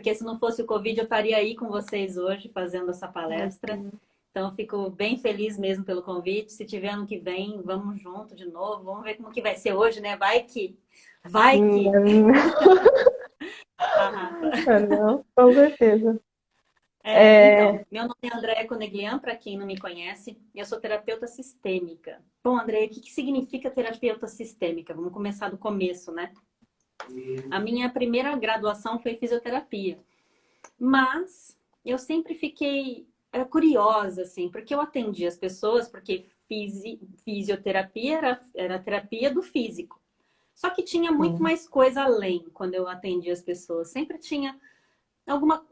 porque se não fosse o Covid, eu estaria aí com vocês hoje fazendo essa palestra. Então, eu fico bem feliz mesmo pelo convite. Se tiver ano que vem, vamos junto de novo. Vamos ver como que vai ser hoje, né? Vai que... Vai que... Não, A Rafa. não, com certeza. Então, É, meu nome é Andréa Coneglian, para quem não me conhece. Eu sou terapeuta sistêmica. Bom, Andréa, o que significa terapeuta sistêmica? Vamos começar do começo, né? A minha primeira graduação foi fisioterapia. Mas eu sempre fiquei curiosa, assim, porque eu atendia as pessoas, porque fisioterapia era a terapia do físico. Só que tinha muito sim, mais coisa além quando eu atendia as pessoas. Sempre tinha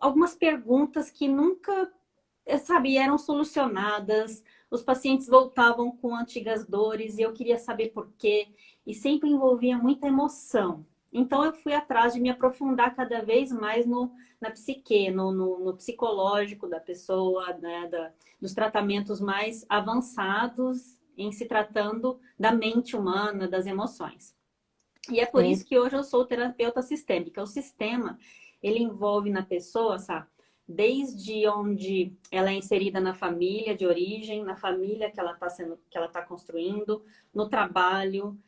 algumas perguntas que nunca, sabe, eram solucionadas. Os pacientes voltavam com antigas dores e eu queria saber por quê. E sempre envolvia muita emoção. Então eu fui atrás de me aprofundar cada vez mais na psique, no psicológico da pessoa, né, dos tratamentos mais avançados em se tratando da mente humana, das emoções. E é por sim, isso que hoje eu sou terapeuta sistêmica. O sistema, ele envolve na pessoa, sabe? Desde onde ela é inserida na família de origem, na família que ela está construindo, no trabalho,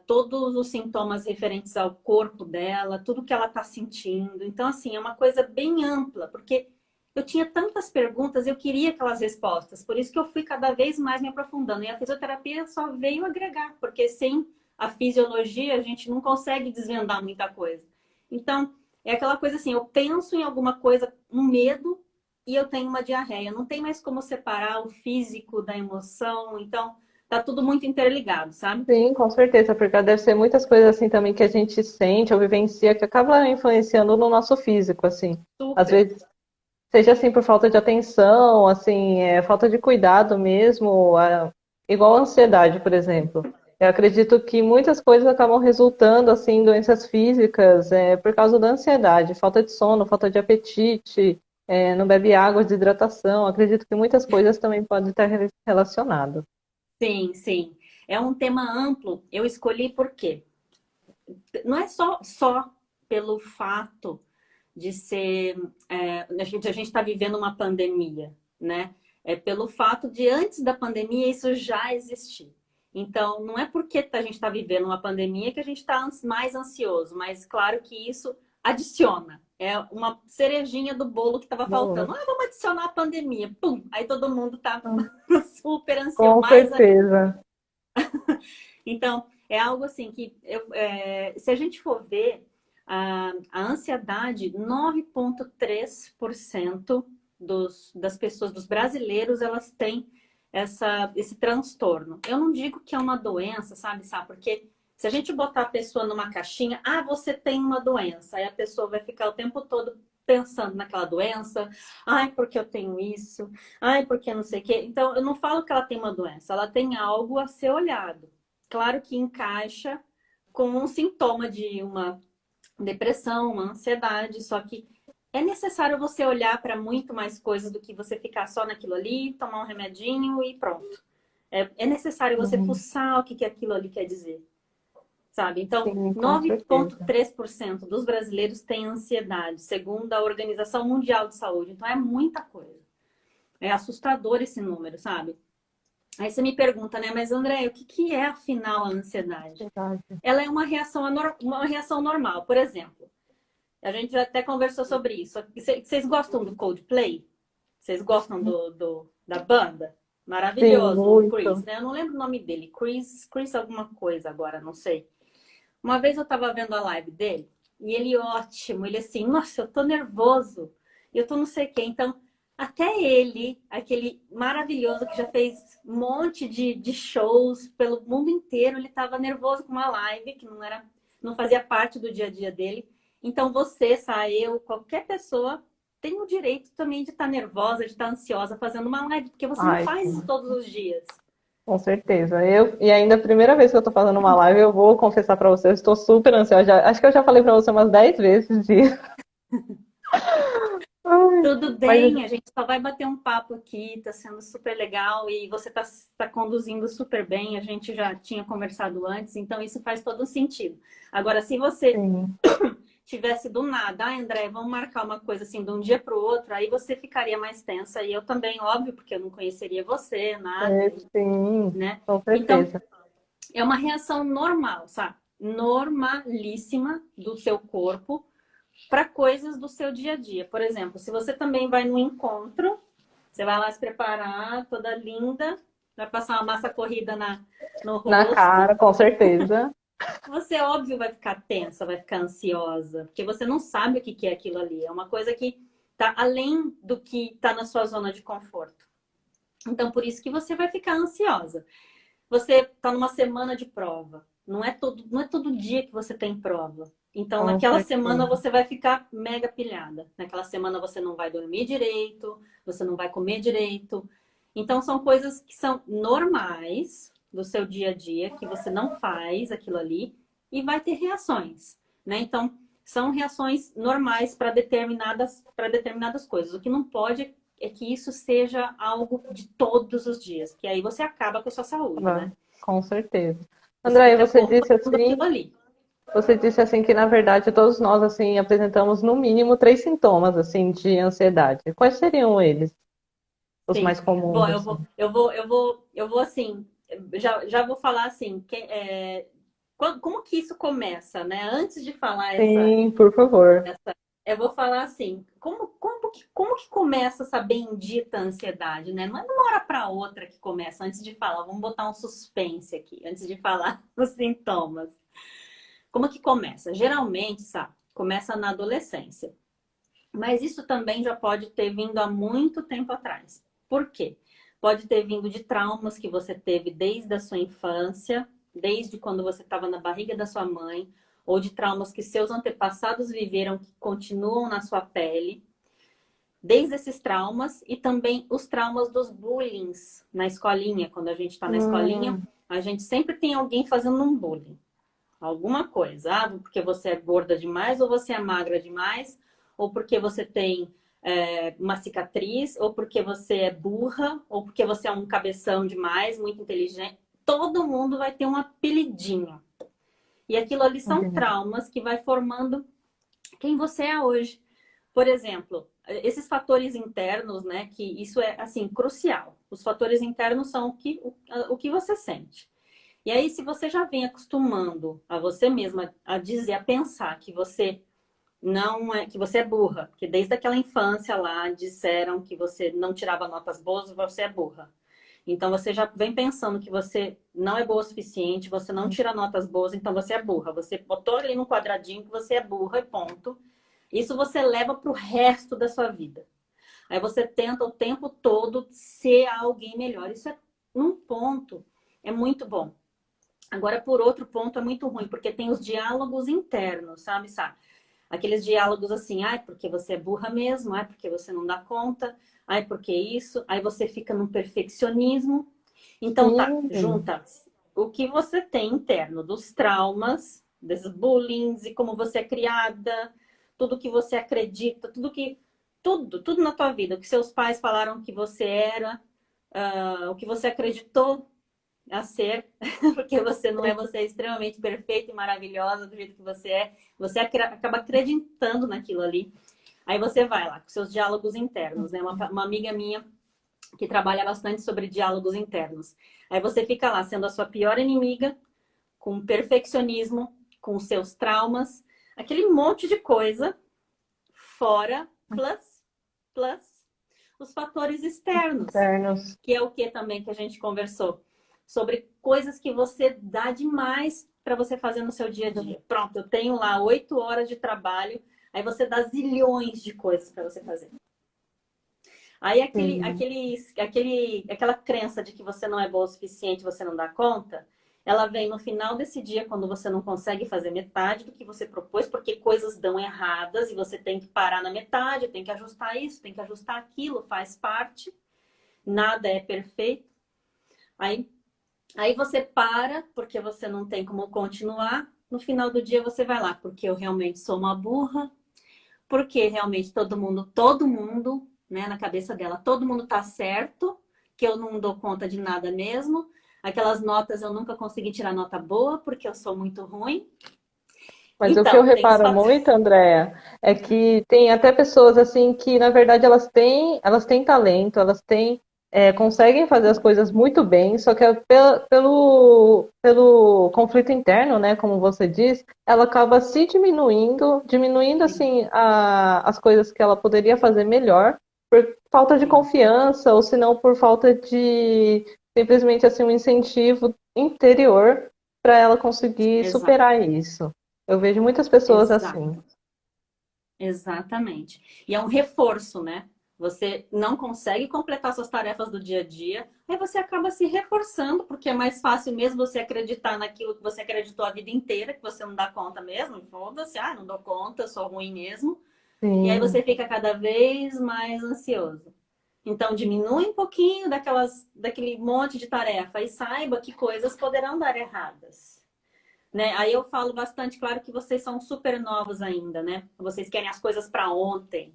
todos os sintomas referentes ao corpo dela, tudo que ela está sentindo. Então, assim, é uma coisa bem ampla, porque eu tinha tantas perguntas, eu queria aquelas respostas. Por isso que eu fui cada vez mais me aprofundando. E a fisioterapia só veio agregar, porque sem a fisiologia, a gente não consegue desvendar muita coisa. Então, é aquela coisa assim, eu penso em alguma coisa, um medo, e eu tenho uma diarreia. Não tem mais como separar o físico da emoção. Então, tá tudo muito interligado, sabe? sim, com certeza, porque deve ser muitas coisas assim também que a gente sente ou vivencia que acaba influenciando no nosso físico, assim. Às Super. vezes, seja assim por falta de atenção, assim, falta de cuidado mesmo, igual a ansiedade, por exemplo. Eu acredito que muitas coisas acabam resultando assim em doenças físicas por causa da ansiedade, falta de sono, falta de apetite, não bebe água, desidratação. Acredito que muitas coisas também podem estar relacionadas. Sim, sim. É um tema amplo. Eu escolhi por quê? Não é só pelo fato de ser. A gente está vivendo uma pandemia, né? É pelo fato de antes da pandemia isso já existir. Então, não é porque a gente está vivendo uma pandemia que a gente está mais ansioso, mas claro que isso adiciona. É uma cerejinha do bolo que estava faltando. Boa. Ah, vamos adicionar a pandemia. Pum! Aí todo mundo tá super ansioso. Com certeza. Então, é algo assim que, se a gente for ver, a ansiedade, 9,3% das pessoas, dos brasileiros, elas têm esse transtorno. Eu não digo que é uma doença, sabe? Porque se a gente botar a pessoa numa caixinha, você tem uma doença, aí a pessoa vai ficar o tempo todo pensando naquela doença, ai, porque eu tenho isso, ai, porque não sei o quê. Então, eu não falo que ela tem uma doença, ela tem algo a ser olhado. Claro que encaixa com um sintoma de uma depressão, uma ansiedade, só que é necessário você olhar para muito mais coisas do que você ficar só naquilo ali, tomar um remedinho e pronto. É necessário você Sim, fuçar o que aquilo ali quer dizer, sabe? Então, sim, com nove vírgula certeza. três por cento dos brasileiros têm ansiedade, segundo a Organização Mundial de Saúde. Então, é muita coisa. É assustador esse número, sabe? Aí você me pergunta, né? Mas, André, o que é afinal a ansiedade? Verdade. Ela é uma reação normal. Por exemplo, a gente já até conversou sobre isso. Vocês gostam do Coldplay? Vocês gostam da banda? Sim, Maravilhoso, o Chris, muito. né? Eu não lembro o nome dele. Chris alguma coisa agora, não sei. Uma vez eu tava vendo a live dele e ele ótimo. Ele assim, nossa, eu tô nervoso. Eu tô não sei o quê. Então, até ele, aquele maravilhoso que já fez um monte de shows pelo mundo inteiro, ele tava nervoso com uma live que não fazia parte do dia a dia dele. Então, você, eu, qualquer pessoa tem o direito também de estar nervosa, de estar ansiosa fazendo uma live, porque você não Ai, faz isso sim. todos os dias. Com certeza. E ainda a primeira vez que eu tô fazendo uma live, eu vou confessar pra você, eu estou super ansiosa. Acho que eu já falei pra você umas 10 vezes disso. Ai, Tudo mas bem, a gente só vai bater um papo aqui, tá sendo super legal e você tá conduzindo super bem, a gente já tinha conversado antes, então isso faz todo sentido. Agora, se você assim, tivesse do nada, André, vamos marcar uma coisa assim de um dia para o outro, aí você ficaria mais tensa e eu também, óbvio, porque eu não conheceria você, nada, Sim, né? com Então, certeza. é uma reação normal, sabe? Normalíssima do seu corpo para coisas do seu dia a dia. Por exemplo, se você também vai num encontro, você vai lá se preparar, toda linda, vai passar uma massa corrida no Na rosto, cara, com certeza. você, óbvio, vai ficar tensa, vai ficar ansiosa, porque você não sabe o que é aquilo ali. É uma coisa que está além do que está na sua zona de conforto. Então, por isso que você vai ficar ansiosa. Você está numa semana de prova. Não é todo dia que você tem prova. Então, Com naquela semana certeza. você vai ficar mega pilhada. Naquela semana você não vai dormir direito, você não vai comer direito. Então, são coisas que são normais do seu dia a dia, que você não faz aquilo ali e vai ter reações, né? Então, são reações normais para determinadas coisas. O que não pode é que isso seja algo de todos os dias, que aí você acaba com a sua saúde, Ah, né? com certeza. Você André, fica controlando aquilo ali. você disse assim que na verdade todos nós assim apresentamos no mínimo 3 sintomas assim de ansiedade. Quais seriam eles? Os mais Sim. comuns Bom, assim? eu vou assim, já vou falar assim, como que isso começa, né? Antes de falar Sim, por favor. eu vou falar assim, como que começa essa bendita ansiedade, né? Não é de uma hora para outra que começa, antes de falar, vamos botar um suspense aqui, antes de falar os sintomas. Como que começa? Geralmente, sabe, começa na adolescência. Mas isso também já pode ter vindo há muito tempo atrás. Por quê? Pode ter vindo de traumas que você teve desde a sua infância, desde quando você estava na barriga da sua mãe, ou de traumas que seus antepassados viveram que continuam na sua pele. Desde esses traumas e também os traumas dos bullying na escolinha. Quando a gente está na escolinha, Hum, a gente sempre tem alguém fazendo um bullying. Alguma coisa. Ah, porque você é gorda demais, ou você é magra demais, ou porque você tem uma cicatriz, ou porque você é burra, ou porque você é um cabeção demais, muito inteligente. Todo mundo vai ter um apelidinho. E aquilo ali são entendi. traumas que vai formando quem você é hoje. Por exemplo, esses fatores internos, né, que isso é, assim, crucial. Os fatores internos são o que você sente. E aí, se você já vem acostumando a você mesma a dizer, a pensar que você não é, que você é burra, que desde aquela infância lá disseram que você não tirava notas boas, você é burra. Então você já vem pensando que você não é boa o suficiente, você não tira notas boas, então você é burra. Você botou ali no quadradinho que você é burra e ponto. Isso você leva para o resto da sua vida. Aí você tenta o tempo todo ser alguém melhor. Isso é num ponto, é muito bom. Agora, por outro ponto, é muito ruim, porque tem os diálogos internos, sabe? Aqueles diálogos assim, ai, porque você é burra mesmo, ai, porque você não dá conta, ai, porque isso, aí você fica num perfeccionismo. Então, tá, Sim, junta o que você tem interno dos traumas, desses bullying e como você é criada, tudo que você acredita, tudo na tua vida, o que seus pais falaram que você era, o que você acreditou a ser, porque você não é, você é extremamente perfeita e maravilhosa do jeito que você é. Você acaba acreditando naquilo ali. Aí você vai lá com seus diálogos internos, né? Uma amiga minha que trabalha bastante sobre diálogos internos. Aí você fica lá sendo a sua pior inimiga, com perfeccionismo, com os seus traumas, aquele monte de coisa, fora, plus, os fatores externos, internos. que é o que também que a gente conversou sobre coisas que você dá demais para você fazer no seu dia a dia. Pronto, eu tenho lá 8 horas de trabalho, aí você dá zilhões de coisas para você fazer. Aí Sim. aquela crença de que você não é boa o suficiente, você não dá conta, ela vem no final desse dia quando você não consegue fazer metade do que você propôs, porque coisas dão erradas e você tem que parar na metade, tem que ajustar isso, tem que ajustar aquilo, faz parte. Nada é perfeito. Aí Aí você para, porque você não tem como continuar. No final do dia você vai lá, porque eu realmente sou uma burra, porque realmente todo mundo, né, na cabeça dela, todo mundo tá certo, que eu não dou conta de nada mesmo. Aquelas notas eu nunca consegui tirar nota boa, porque eu sou muito ruim. Mas o que eu Então, tem os reparo fatores. muito, Andréa, é que tem até pessoas assim que, na verdade, elas têm talento, conseguem fazer as coisas muito bem, só que pelo conflito interno, né, como você diz, ela acaba se diminuindo Sim, assim as coisas que ela poderia fazer melhor por falta de sim, confiança, ou se não por falta de simplesmente assim um incentivo interior para ela conseguir exato, superar isso. Eu vejo muitas pessoas assim. exato. Exatamente. E é um reforço, né? Você não consegue completar suas tarefas do dia a dia, aí você acaba se reforçando, porque é mais fácil mesmo você acreditar naquilo que você acreditou a vida inteira, que você não dá conta mesmo, foda-se, não dou conta, sou ruim mesmo. E aí Sim, você fica cada vez mais ansioso. Então diminui um pouquinho daquele monte de tarefa e saiba que coisas poderão dar erradas. Né? Aí eu falo bastante, claro que vocês são super novos ainda, né? Vocês querem as coisas para ontem,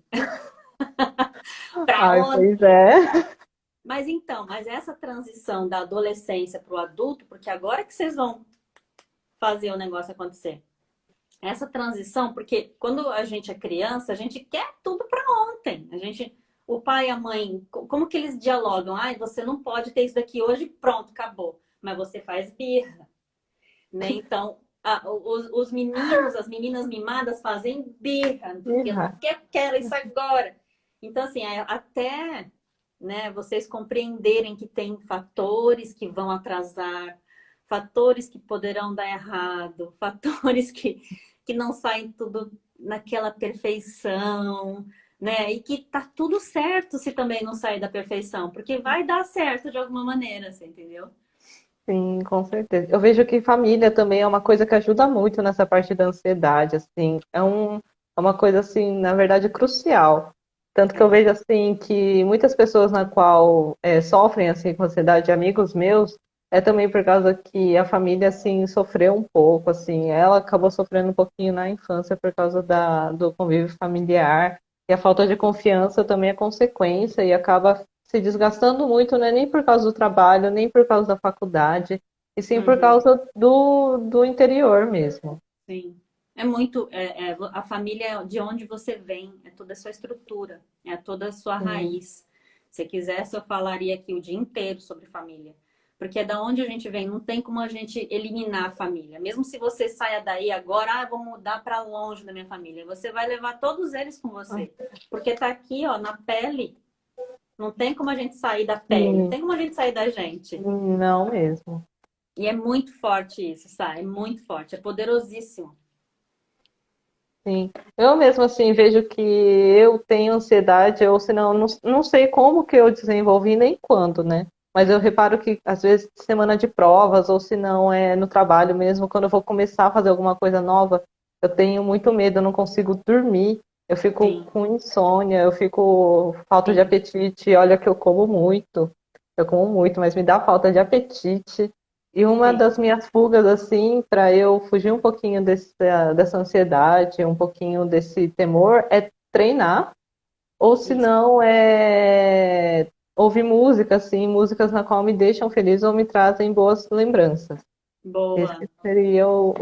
para ai, pois ontem. é. Mas então, mas essa transição da adolescência para o adulto, porque agora que vocês vão fazer o negócio acontecer. Essa transição, porque quando a gente é criança, a gente quer tudo para ontem. O pai e a mãe, como que eles dialogam? Ai, você não pode ter isso daqui hoje, pronto, acabou. Mas você faz birra. Né? Então, os meninos, as meninas mimadas fazem birra, porque eu não Ih, quero isso agora. Então, assim, até né, vocês compreenderem que tem fatores que vão atrasar, fatores que poderão dar errado, fatores que não saem tudo naquela perfeição, né? E que tá tudo certo se também não sair da perfeição, porque vai dar certo de alguma maneira, você entendeu? sim, com certeza. Eu vejo que família também é uma coisa que ajuda muito nessa parte da ansiedade, assim. É uma coisa, assim, na verdade, crucial. Tanto que eu É. vejo, assim, que muitas pessoas na qual sofrem, assim, com ansiedade, amigos meus, é também por causa que a família, assim, sofreu um pouco, assim. Ela acabou sofrendo um pouquinho na infância por causa do convívio familiar. E a falta de confiança também é consequência e acaba se desgastando muito, não é nem por causa do trabalho, nem por causa da faculdade, e sim por Uhum. causa do interior mesmo. Sim. É muito. A família de onde você vem, é toda a sua estrutura, é toda a sua Sim, raiz. Se quisesse, eu falaria aqui o dia inteiro sobre família. Porque é da onde a gente vem, não tem como a gente eliminar a família. Mesmo se você saia daí agora, vou mudar para longe da minha família. Você vai levar todos eles com você. Porque tá aqui, ó, na pele. Não tem como a gente sair da pele, não sim, tem como a gente sair da gente. não mesmo. E é muito forte isso, sabe? É muito forte, é poderosíssimo. Sim. Eu mesmo assim vejo que eu tenho ansiedade, ou senão, não sei como que eu desenvolvi nem quando, né? Mas eu reparo que às vezes semana de provas, ou se não é no trabalho mesmo, quando eu vou começar a fazer alguma coisa nova, eu tenho muito medo, eu não consigo dormir, eu fico Sim, com insônia, eu fico falta de sim, apetite, olha que eu como muito, mas me dá falta de apetite. E uma sim. das minhas fugas, assim, para eu fugir um pouquinho dessa ansiedade, um pouquinho desse temor, é treinar, ou se Isso. não, é ouvir música, assim, músicas na qual me deixam feliz ou me trazem boas lembranças. Boa. Esses seriam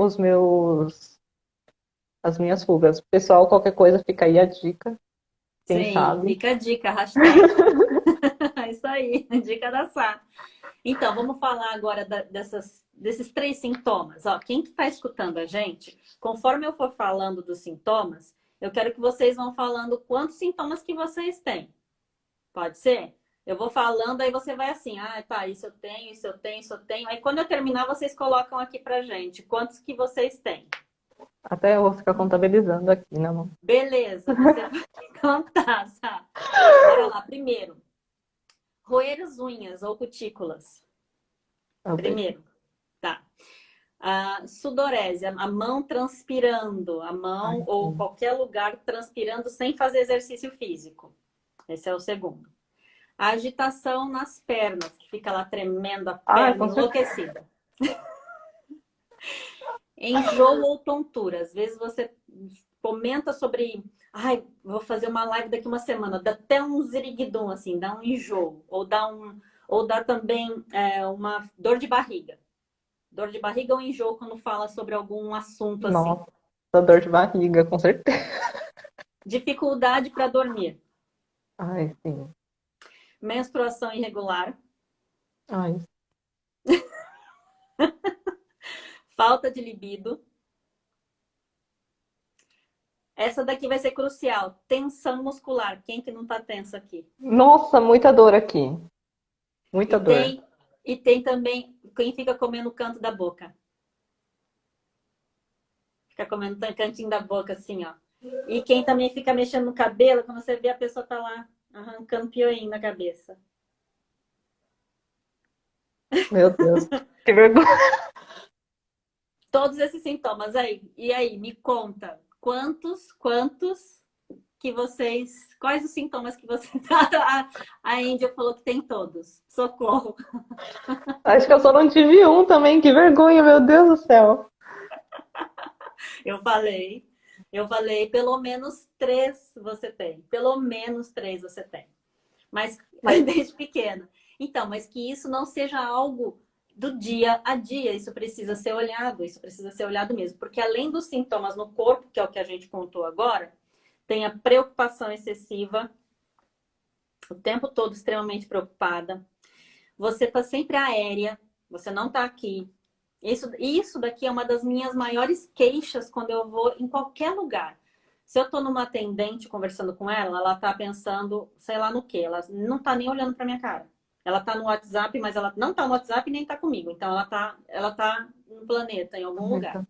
as minhas fugas. Pessoal, qualquer coisa, fica aí a dica, quem Sim, sabe. fica a dica, hashtag. É isso aí, dica da Sá. Então, vamos falar agora desses três sintomas. Ó, quem que está escutando a gente, conforme eu for falando dos sintomas, eu quero que vocês vão falando quantos sintomas que vocês têm. Pode ser? Eu vou falando, aí você vai assim, tá, isso eu tenho, isso eu tenho, isso eu tenho. Aí quando eu terminar, vocês colocam aqui pra gente quantos que vocês têm. Até eu vou ficar contabilizando aqui, né, mão? Beleza, você pode contar, sabe? Bora lá. Primeiro, roer as unhas ou cutículas. Primeiro, tá. Sudorese, a mão transpirando, a Ai, mão ou sim. qualquer lugar transpirando sem fazer exercício físico. Esse é o segundo. A agitação nas pernas, que fica lá tremendo a Ai, perna com certeza. enlouquecida. Enjoo ou tontura. Às vezes você comenta sobre, vou fazer uma live daqui uma semana, dá até um ziriguidum, assim, dá um enjoo, ou dá também uma dor de barriga. Dor de barriga ou enjoo quando fala sobre algum assunto assim. Nossa. Da dor de barriga, com certeza. Dificuldade para dormir. Ai, sim. Menstruação irregular. Ai, Falta de libido. Essa daqui vai ser crucial. Tensão muscular. Quem que não tá tenso aqui? nossa, muita dor aqui. E Muita dor. tem, e tem também quem fica comendo o canto da boca. Fica comendo o cantinho da boca, assim, ó. E quem também fica mexendo no cabelo, quando você vê a pessoa tá lá arrancando pioinho na cabeça. Meu Deus, que vergonha. Todos esses sintomas aí. E aí, me conta. Quantos que vocês... Quais os sintomas que você... A Angel falou que tem todos. Socorro. Acho que eu só não tive um também, que vergonha, meu Deus do céu. Eu falei. Eu falei, pelo menos três você tem. Pelo menos três você tem. Mas Mas, desde pequena. Então, mas que isso não seja algo do dia a dia. Isso precisa ser olhado. Isso precisa ser olhado mesmo. Porque além dos sintomas no corpo, que é o que a gente contou agora, tem a preocupação excessiva, o tempo todo extremamente preocupada. Você está sempre aérea, você não está aqui. Isso daqui é uma das minhas maiores queixas quando eu vou em qualquer lugar. Se eu estou numa atendente conversando com ela, ela está pensando, sei lá no quê. Ela não está nem olhando para minha cara. Ela está no WhatsApp, mas ela não está no WhatsApp e nem está comigo. Então ela tá no planeta, em algum lugar.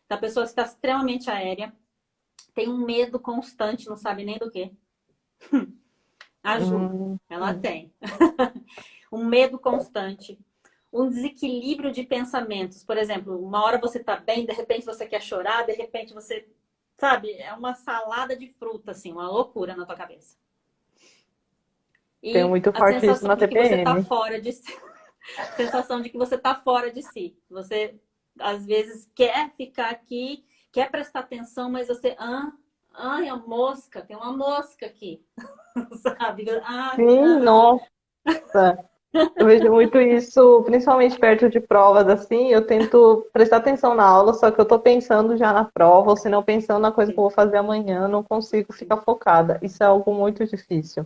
Então a pessoa está extremamente aérea, tem um medo constante, não sabe nem do quê. Ajuda, hum, ela tem. Um medo constante, um desequilíbrio de pensamentos. Por exemplo, uma hora você tá bem, de repente você quer chorar, de repente você, sabe, é uma salada de fruta, assim, uma loucura na tua cabeça. tenho E muito a forte isso sensação na de que você tá TPM. fora de si. Sensação de que você tá fora de si. Você, às vezes, quer ficar aqui, quer prestar atenção, mas você, ai, a mosca, tem uma mosca aqui, sabe? Sim, nossa. Eu vejo muito isso, principalmente perto de provas, assim, eu tento prestar atenção na aula, só que eu tô pensando já na prova, ou se não pensando na coisa que eu Sim, vou fazer amanhã, não consigo ficar sim, focada. Isso é algo muito difícil.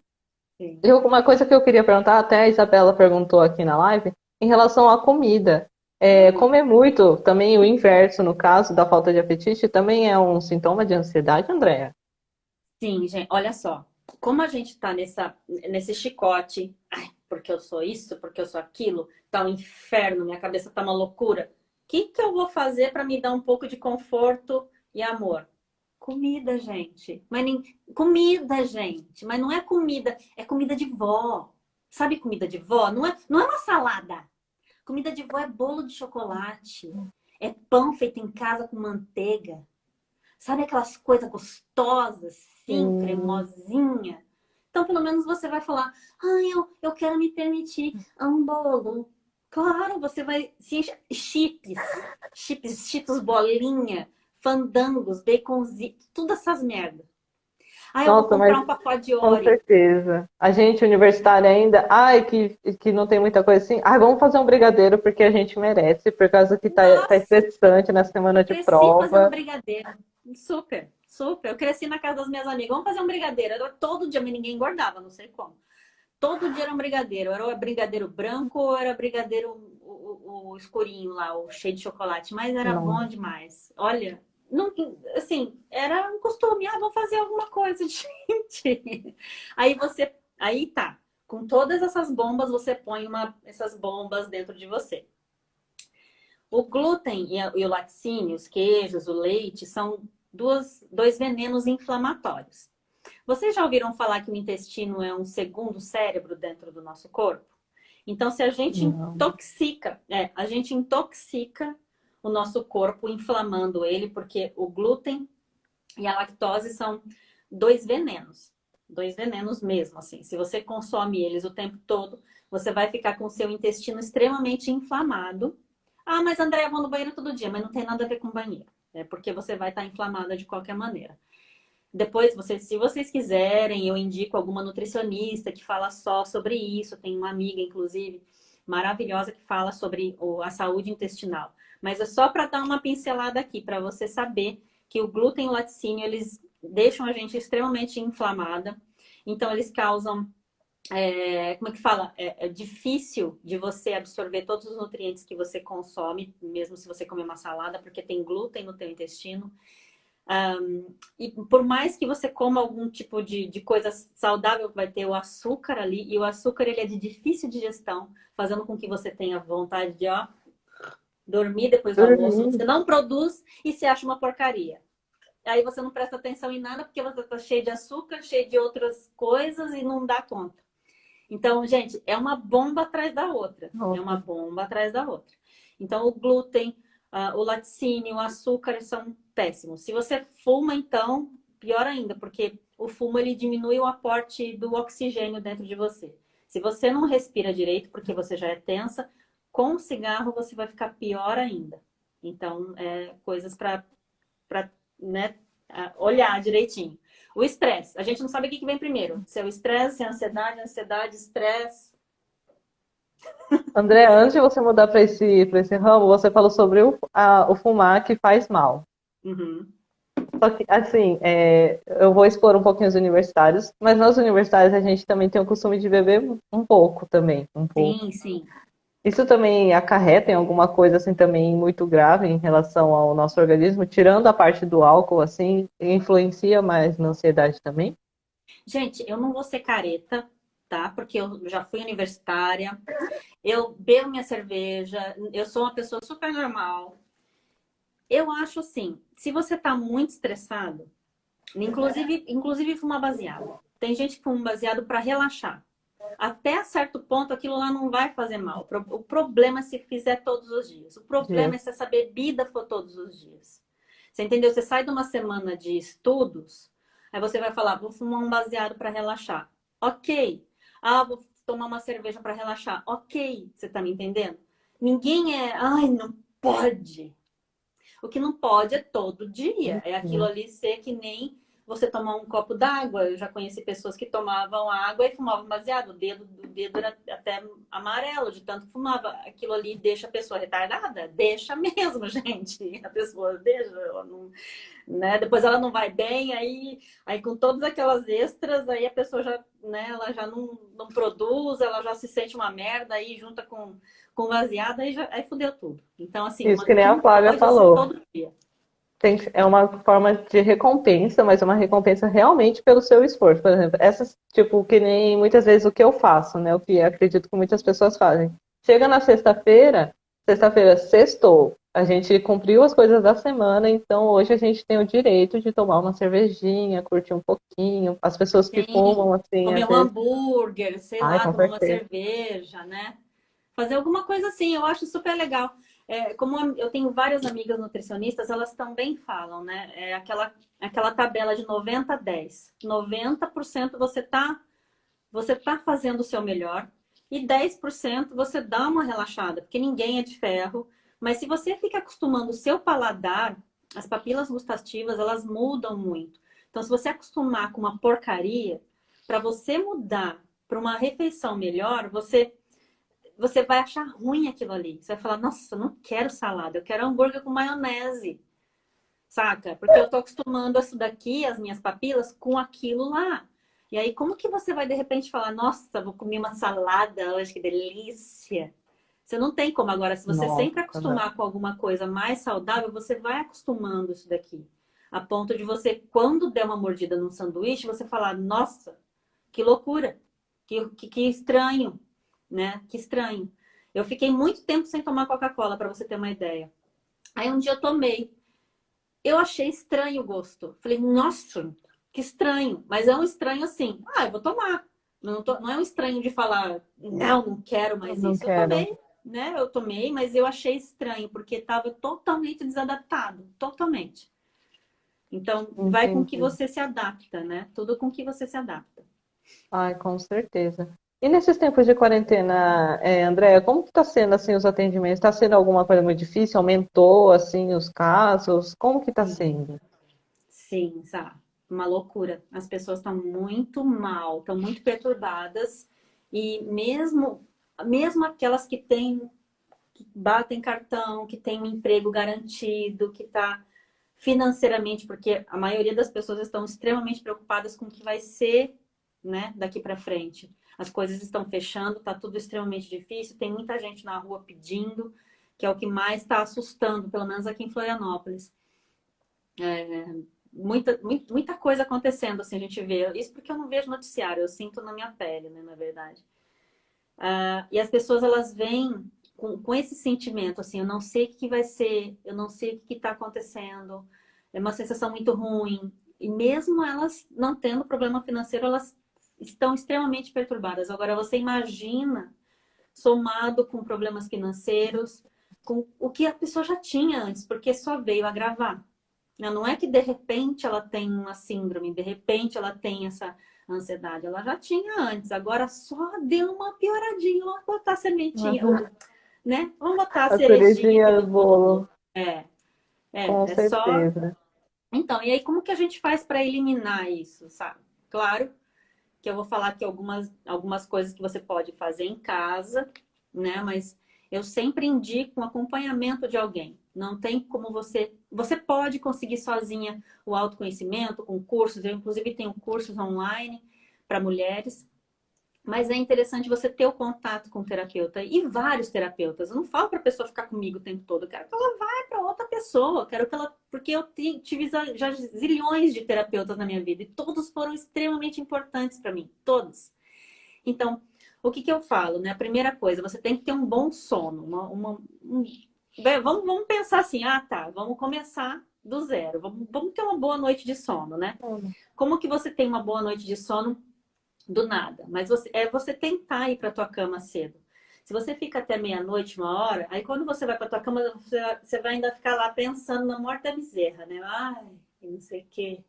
sim. E uma coisa que eu queria perguntar, até a Isabela perguntou aqui na live, em relação à comida. Comer muito, também o inverso, no caso da falta de apetite, também é um sintoma de ansiedade, Andréa? Sim, gente, olha só. Como a gente tá nesse chicote, ai, porque eu sou isso, porque eu sou aquilo, tá um inferno, minha cabeça tá uma loucura. O que que eu vou fazer para me dar um pouco de conforto e amor? Comida, gente. Comida, gente. Mas não é comida, é comida de vó. Sabe comida de vó? Não é uma salada. Comida de vó é bolo de chocolate. É pão feito em casa com manteiga. Sabe aquelas coisas gostosas, assim, Sim. cremosinha? Então, pelo menos você vai falar, eu quero me permitir um bolo. Claro, você vai se encher. Chips, cheetos bolinha, fandangos, baconzitos, tudo essas merda. Eu vou Nossa, mas comprar um pacote de com Oreo. certeza. A gente universitária ainda, ai, que não tem muita coisa assim. Ai, vamos fazer um brigadeiro porque a gente merece, por causa que tá Nossa, estressante na semana de cresci fazendo prova. brigadeiro. Super, super. Eu cresci na casa das minhas amigas. Vamos fazer um brigadeiro. Era todo dia, mas ninguém engordava, não sei como. Todo dia era um brigadeiro. Era o brigadeiro branco ou era brigadeiro o escurinho lá, o cheio de chocolate. Mas era bom Não. demais. Olha, não, assim, era um costume. Vamos fazer alguma coisa, gente. Aí tá. Com todas essas bombas, você põe essas bombas dentro de você. O glúten e o laticínio, os queijos, o leite, são dois venenos inflamatórios. Vocês já ouviram falar que o intestino é um segundo cérebro dentro do nosso corpo? Então, se Não. a gente intoxica o nosso corpo, inflamando ele, porque o glúten e a lactose são dois venenos mesmo, assim. Se você consome eles o tempo todo, você vai ficar com o seu intestino extremamente inflamado. Mas André, eu vou no banheiro todo dia, mas não tem nada a ver com banheiro. É porque você vai estar inflamada de qualquer maneira. Depois, se vocês quiserem, eu indico alguma nutricionista que fala só sobre isso. Tem uma amiga, inclusive, maravilhosa que fala sobre a saúde intestinal. Mas é só para dar uma pincelada aqui, para você saber que o glúten e o laticínio, eles deixam a gente extremamente inflamada. Então, eles causam, como é que fala? É difícil de você absorver todos os nutrientes que você consome, mesmo se você comer uma salada, porque tem glúten no teu intestino. E por mais que você coma algum tipo de coisa saudável, vai ter o açúcar ali, e o açúcar ele é de difícil digestão, fazendo com que você tenha vontade de dormir depois do almoço. Você Uhum. não produz e se acha uma porcaria. Aí você não presta atenção em nada porque você está cheio de açúcar, cheio de outras coisas e não dá conta. Então, gente, é uma bomba atrás da outra. É uma Nossa. bomba atrás da outra. Então, o glúten, o laticínio, o açúcar são péssimos. Se você fuma, então, pior ainda, porque o fumo ele diminui o aporte do oxigênio dentro de você. Se você não respira direito, porque você já é tensa, com o cigarro você vai ficar pior ainda. Então, coisas para, né, olhar direitinho. O estresse. A gente não sabe o que vem primeiro. Se é o estresse, se é a ansiedade, estresse. André, antes de você mudar para esse ramo, você falou sobre o fumar que faz mal. Uhum. Só que, assim, eu vou expor um pouquinho os universitários, mas nós universitários a gente também tem o costume de beber um pouco também, um pouco. Sim, sim. Isso também acarreta em alguma coisa assim também muito grave em relação ao nosso organismo, tirando a parte do álcool, assim, influencia mais na ansiedade também? Gente, eu não vou ser careta, tá? Porque eu já fui universitária, eu bebo minha cerveja, eu sou uma pessoa super normal. Eu acho assim, se você tá muito estressado, inclusive fumar baseado. Tem gente que fuma baseado para relaxar. Até certo ponto, aquilo lá não vai fazer mal. O problema é se fizer todos os dias. O problema é Dias. se essa bebida for todos os dias. Você entendeu? Você sai de uma semana de estudos, aí você vai falar, vou fumar um baseado para relaxar. Ok. Ah, vou tomar uma cerveja para relaxar. Ok. Você tá me entendendo? Ninguém ai, não pode. O que não pode é todo dia. É aquilo ali ser que nem você tomar um copo d'água. Eu já conheci pessoas que tomavam água e fumavam baseado. O dedo era até amarelo de tanto que fumava. Aquilo ali deixa a pessoa retardada? Deixa mesmo, gente. A pessoa deixa, ela não, né? Depois ela não vai bem, aí com todas aquelas extras, aí a pessoa já, né, ela já não produz, ela já se sente uma merda, aí junta com baseado, aí fudeu tudo. Então, assim, Isso o que nem que a não Flávia pode é ser falou. todo dia. É uma forma de recompensa, mas é uma recompensa realmente pelo seu esforço. Por exemplo, essas, tipo, que nem muitas vezes o que eu faço, né? O que acredito que muitas pessoas fazem. Chega na sexta-feira sextou. A gente cumpriu as coisas da semana, então hoje a gente tem o direito de tomar uma cervejinha, curtir um pouquinho. As pessoas que Sim, fumam, assim, comer às um vezes. hambúrguer, sei Ai, lá, com tomar uma certeza. cerveja, né? Fazer alguma coisa assim, eu acho super legal. Como eu tenho várias amigas nutricionistas, elas também falam, né? Aquela tabela de 90-10. 90% você tá fazendo o seu melhor e 10% você dá uma relaxada, porque ninguém é de ferro. Mas se você fica acostumando o seu paladar, as papilas gustativas, elas mudam muito. Então, se você acostumar com uma porcaria, para você mudar para uma refeição melhor, você vai achar ruim aquilo ali. Você vai falar, nossa, eu não quero salada, eu quero hambúrguer com maionese, saca? Porque eu tô acostumando isso daqui, as minhas papilas, com aquilo lá. E aí, como que você vai de repente falar, nossa, vou comer uma salada hoje, que delícia? Você não tem como agora, se você sempre Nossa, não. acostumar com alguma coisa mais saudável, você vai acostumando isso daqui. A ponto de você, quando der uma mordida num sanduíche, você falar, nossa, que loucura, que estranho, né? Que estranho. Eu fiquei muito tempo sem tomar Coca-Cola, para você ter uma ideia. Aí um dia eu tomei. Eu achei estranho o gosto. Falei, nossa, que estranho. Mas é um estranho assim. Ah, eu vou tomar. Não é um estranho de falar, não quero mais Não isso. Eu quero. tomei, né? Eu tomei, mas eu achei estranho, porque estava totalmente desadaptado. Totalmente. Então, vai com que Entendi. você se adapta, né? Tudo com que você se adapta. Ai, com certeza. E nesses tempos de quarentena, Andréia, como que está sendo assim os atendimentos? Está sendo alguma coisa muito difícil? Aumentou assim os casos? Como que está sendo? Sim, sabe? Uma loucura. As pessoas estão muito mal, estão muito perturbadas. E mesmo aquelas que batem cartão, que têm um emprego garantido, que está financeiramente, porque a maioria das pessoas estão extremamente preocupadas com o que vai ser, né, daqui para frente. As coisas estão fechando, está tudo extremamente difícil, tem muita gente na rua pedindo, que é o que mais está assustando, pelo menos aqui em Florianópolis. Muita coisa acontecendo, assim, a gente vê. Isso porque eu não vejo noticiário, eu sinto na minha pele, né, na verdade. E as pessoas, elas vêm com esse sentimento, assim, eu não sei o que vai ser, eu não sei o que está acontecendo, é uma sensação muito ruim. E mesmo elas não tendo problema financeiro, elas estão extremamente perturbadas. Agora, você imagina, somado com problemas financeiros, com o que a pessoa já tinha antes, porque só veio agravar. Não é que de repente ela tem uma síndrome, de repente ela tem essa ansiedade. Ela já tinha antes, agora só deu uma pioradinha. Vamos botar a sementinha, Aham. né? Vamos botar a A cerejinha aqui cerejinha do do bolo. bolo, É, com é só. certeza. Então, e aí como que a gente faz para eliminar isso, sabe? Claro que eu vou falar aqui algumas coisas que você pode fazer em casa, né? Mas eu sempre indico um acompanhamento de alguém. Não tem como você pode conseguir sozinha o autoconhecimento com cursos. Eu, inclusive, tenho cursos online para mulheres. Mas é interessante você ter o contato com o terapeuta e vários terapeutas. Eu não falo para a pessoa ficar comigo o tempo todo. Eu quero que ela vá para outra pessoa. Eu quero que ela, porque eu tive já zilhões de terapeutas na minha vida e todos foram extremamente importantes para mim, todos. Então, o que eu falo, né? A primeira coisa, você tem que ter um bom sono. Vamos pensar assim, tá, vamos começar do zero. Vamos ter uma boa noite de sono, né? Como que você tem uma boa noite de sono do nada? Mas você tentar ir para tua cama cedo. Se você fica até meia-noite, uma hora, aí quando você vai para tua cama, você vai ainda ficar lá pensando na morte da bezerra, né? Ai, e não sei o quê.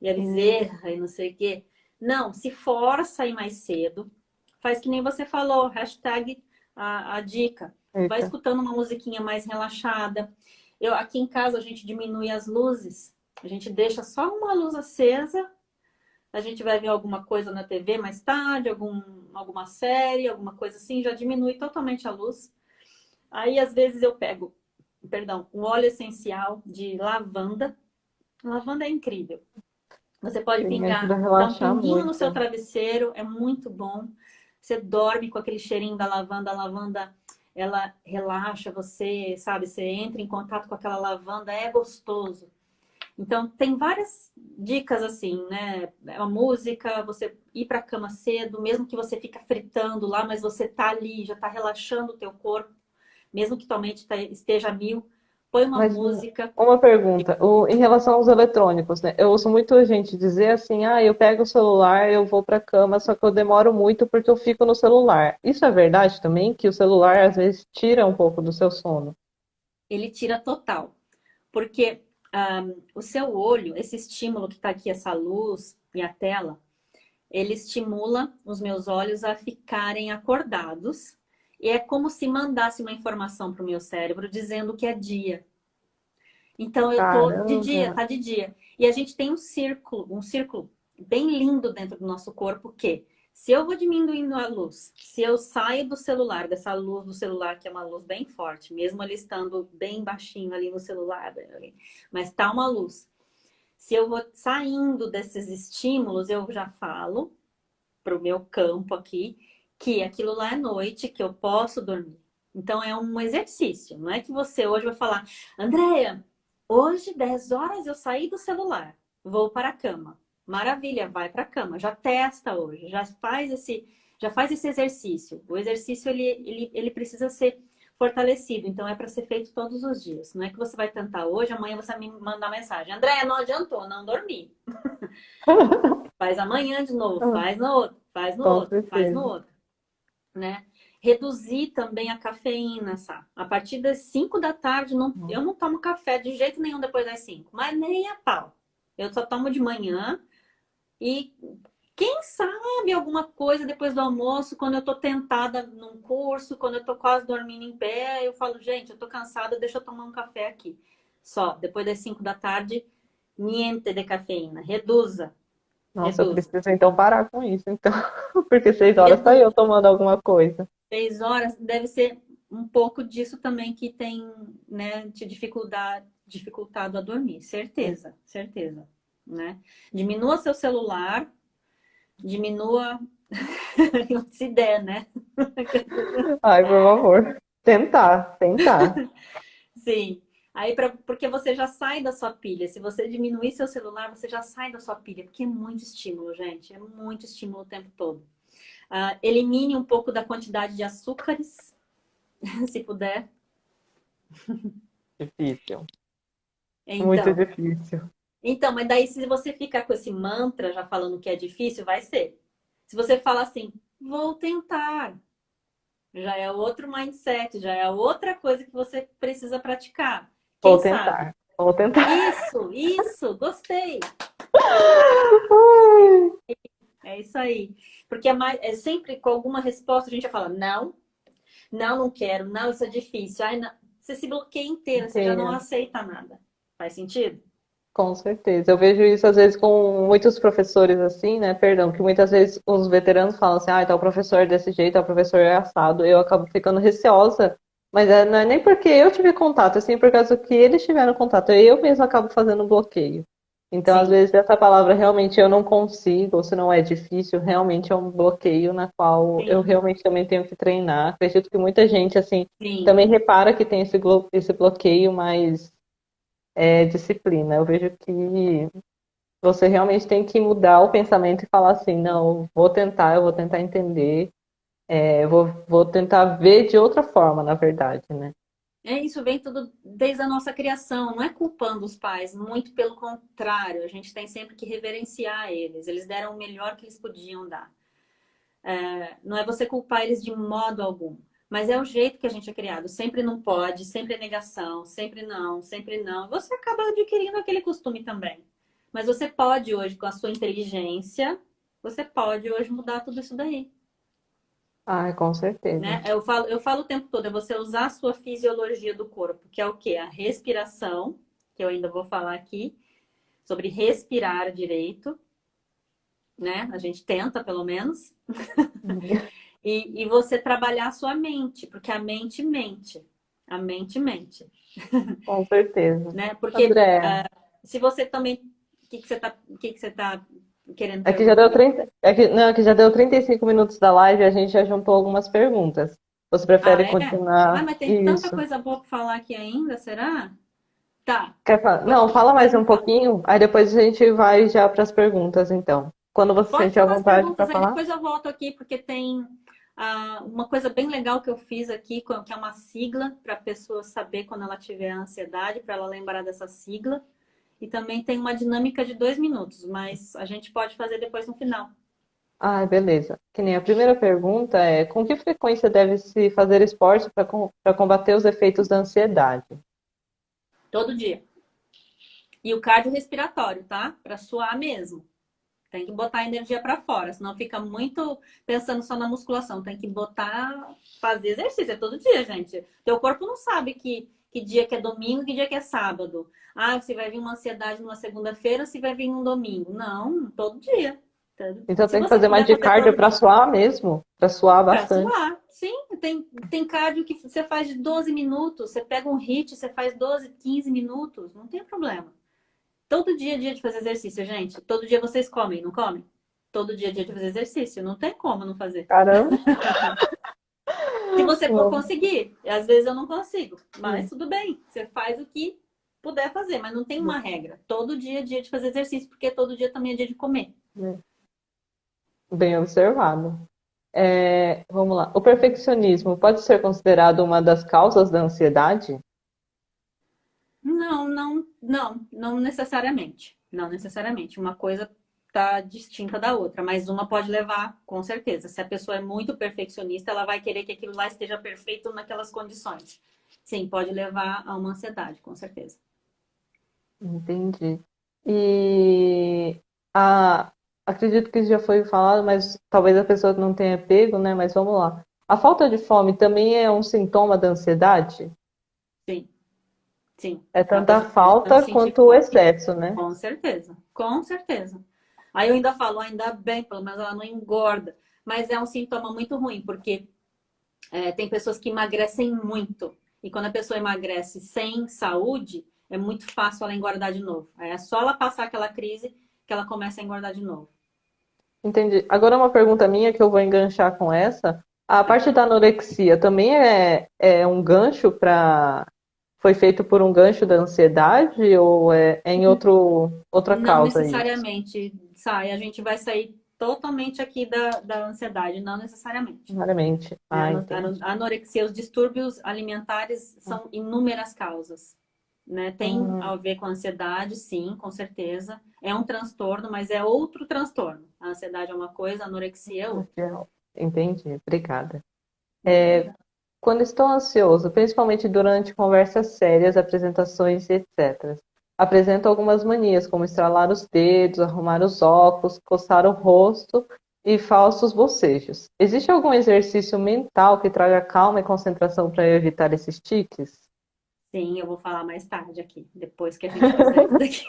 E a bezerra, e não sei o quê. Não, se força a ir mais cedo. Faz que nem você falou, hashtag a dica. Vai Eita. escutando uma musiquinha mais relaxada. Aqui em casa a gente diminui as luzes. A gente deixa só uma luz acesa. A gente vai ver alguma coisa na TV mais tarde, alguma série, alguma coisa assim, já diminui totalmente a luz. Aí às vezes eu pego, perdão, um óleo essencial de lavanda. Lavanda é incrível. Você pode Sim, ajuda a dar um relaxar pinguinho no seu muito. travesseiro, é muito bom. Você dorme com aquele cheirinho da lavanda, a lavanda, ela relaxa você, sabe? Você entra em contato com aquela lavanda, é gostoso. Então, tem várias dicas assim, né? A música, você ir para a cama cedo, mesmo que você fica fritando lá, mas você tá ali, já tá relaxando o teu corpo, mesmo que tua mente esteja a mil, põe uma Mas música. uma pergunta, em relação aos eletrônicos, né? Eu ouço muita gente dizer assim, eu pego o celular, eu vou para a cama, só que eu demoro muito porque eu fico no celular. Isso é verdade também? Que o celular às vezes tira um pouco do seu sono? Ele tira total. Porque o seu olho, esse estímulo que está aqui, essa luz e a tela, ele estimula os meus olhos a ficarem acordados. E é como se mandasse uma informação para o meu cérebro dizendo que é dia. Então eu tô de dia, Caramba! tá de dia. E a gente tem um círculo bem lindo dentro do nosso corpo que se eu vou diminuindo a luz, se eu saio do celular, dessa luz do celular, que é uma luz bem forte, mesmo ele estando bem baixinho ali no celular, mas tá uma luz. Se eu vou saindo desses estímulos, eu já falo pro meu campo aqui que aquilo lá é noite, que eu posso dormir. Então é um exercício, não é que você hoje vai falar, Andréia, hoje 10 horas eu saí do celular, vou para a cama. Maravilha, vai para a cama, já testa hoje, já faz esse exercício. O exercício ele precisa ser fortalecido, então é para ser feito todos os dias. Não é que você vai tentar hoje, amanhã você vai me mandar mensagem, Andréia, não adiantou, não dormi. Faz amanhã de novo, faz no outro, faz no Com outro, faz no certeza. outro, né? Reduzir também a cafeína, sabe? A partir das 5 da tarde, eu não tomo café de jeito nenhum depois das 5, mas nem a pau. Eu só tomo de manhã e quem sabe alguma coisa depois do almoço, quando eu tô tentada num curso, quando eu tô quase dormindo em pé, eu falo, gente, eu tô cansada, deixa eu tomar um café aqui. Só, depois das 5 da tarde, niente de cafeína. Reduza, Nossa, eu reduza. preciso então parar com isso, então. Porque 6 horas tá eu Reduza. tomando alguma coisa. 6 horas deve ser um pouco disso também que tem, né, te dificuldade, dificultado a dormir, certeza, certeza, né? Diminua seu celular, diminua se der, né? Ai, por favor. Tentar, tentar. Sim. Aí, porque você já sai da sua pilha. Se você diminuir seu celular, você já sai da sua pilha, porque é muito estímulo, gente. É muito estímulo o tempo todo. Elimine um pouco da quantidade de açúcares, se puder. Difícil. Muito Então, difícil. mas daí se você ficar com esse mantra já falando que é difícil, vai ser. Se você fala assim, vou tentar, já é outro mindset, já é outra coisa que você precisa praticar. Vou Quem sabe? tentar. Vou tentar. Isso, gostei. É isso aí. Porque é sempre com alguma resposta a gente vai falar, não, não, não quero, não, isso é difícil. Ai, não. Você se bloqueia inteira, você já não Inteira. aceita nada. Faz sentido? Com certeza. Eu vejo isso às vezes com muitos professores assim, né? Perdão, que muitas vezes os veteranos falam assim, ah, tal professor é desse jeito, tal professor é assado. Eu acabo ficando receosa, mas não é nem porque eu tive contato, é sim por causa que eles tiveram contato. Eu mesmo acabo fazendo bloqueio. Então, às Sim, vezes, essa palavra realmente eu não consigo, ou se não é difícil, realmente é um bloqueio na qual eu sim, realmente também tenho que treinar. Acredito que muita gente, assim, sim. também repara que tem esse bloqueio, mas disciplina. Eu vejo que você realmente tem que mudar o pensamento e falar assim, não, eu vou tentar entender, vou tentar ver de outra forma, na verdade, né? Isso vem tudo desde a nossa criação, não é culpando os pais, muito pelo contrário, a gente tem sempre que reverenciar eles. Eles deram o melhor que eles podiam dar. Não é você culpar eles de modo algum, mas é o jeito que a gente é criado. Sempre não pode, sempre é negação, sempre não, sempre não. Você acaba adquirindo aquele costume também. Mas você pode hoje, com a sua inteligência, você pode hoje mudar tudo isso daí. Ah, com certeza. Né? Eu falo o tempo todo, é você usar a sua fisiologia do corpo, que é o quê? A respiração, que eu ainda vou falar aqui, sobre respirar direito, né? A gente tenta, pelo menos. E você trabalhar a sua mente, porque a mente mente. A mente mente, Com certeza. né? Porque André, se você também. O que que você tá querendo aqui já deu perguntar? 30, não, aqui já deu 35 minutos da live e a gente já juntou algumas perguntas. Você Ah, prefere é? continuar Mas tem tanta isso? coisa boa para falar aqui ainda, será? Tá. Quer falar? Não, Pode, fala mais pode um me falar. pouquinho, aí depois a gente vai já para as perguntas, então. Quando você Pode sentir à falar as vontade para perguntas aí, falar. depois eu volto aqui, porque tem uma coisa bem legal que eu fiz aqui, que é uma sigla para a pessoa saber quando ela tiver ansiedade, para ela lembrar dessa sigla. E também tem uma dinâmica de 2 minutos, mas a gente pode fazer depois no final. Ah, beleza. Que nem a primeira pergunta é: com que frequência deve-se fazer esporte para combater os efeitos da ansiedade? Todo dia. E o cardiorrespiratório, tá? Para suar mesmo. Tem que botar a energia para fora, senão fica muito pensando só na musculação. Tem que botar, fazer exercício. É todo dia, gente. Teu corpo não sabe que dia que é domingo e que dia que é sábado. Ah, se vai vir uma ansiedade numa segunda-feira ou se vai vir um domingo. Não, todo dia. Então Se tem que você fazer mais puder de fazer cardio todo para dia. suar mesmo, para suar Pra bastante. suar. Sim, tem cardio que você faz de 12 minutos. Você pega um hit, você faz 12, 15 minutos. Não tem problema. Todo dia é dia de fazer exercício, gente. Todo dia vocês comem, não comem? Todo dia é dia de fazer exercício. Não tem como não fazer. Caramba. Se você for Bom, conseguir. Às vezes eu não consigo. Mas tudo bem. Você faz o que puder fazer. Mas não tem uma regra. Todo dia é dia de fazer exercício, porque todo dia também é dia de comer. bem observado. Vamos lá. O perfeccionismo pode ser considerado uma das causas da ansiedade? Não, não, não, não necessariamente. Não necessariamente. Uma coisa tá distinta da outra, mas uma pode levar, com certeza. Se a pessoa é muito perfeccionista, ela vai querer que aquilo lá esteja perfeito naquelas condições. Sim, pode levar a uma ansiedade, com certeza. Entendi. E a, acredito que isso já foi falado, mas talvez a pessoa não tenha pego, né? Mas vamos lá. A falta de fome também é um sintoma da ansiedade? Sim, sim. É A tanto a pessoa pode não falta sentir quanto o fome, excesso, né? com certeza, com certeza. Aí eu ainda falo, ainda bem, pelo menos ela não engorda. Mas é um sintoma muito ruim, porque tem pessoas que emagrecem muito. E quando a pessoa emagrece sem saúde, é muito fácil ela engordar de novo. Aí é só ela passar aquela crise que ela começa a engordar de novo. Entendi. Agora uma pergunta minha que eu vou enganchar com essa. A parte da anorexia também é um gancho para. Foi feito por um gancho da ansiedade ou é em outra Não causa isso? necessariamente sai, a gente vai sair totalmente aqui da ansiedade, não necessariamente. Raramente. Né? Ah, entendi. A anorexia, os distúrbios alimentares são inúmeras causas. Né? Tem Hum, a ver com a ansiedade, sim, com certeza. É um transtorno, mas é outro transtorno. A ansiedade é uma coisa, a anorexia é outra. entendi. Obrigada. Nada. Quando estou ansioso, principalmente durante conversas sérias, apresentações, etc., apresento algumas manias, como estralar os dedos, arrumar os óculos, coçar o rosto e falsos bocejos. Existe algum exercício mental que traga calma e concentração para eu evitar esses tiques? Sim, eu vou falar mais tarde aqui, depois que a gente fizer isso daqui.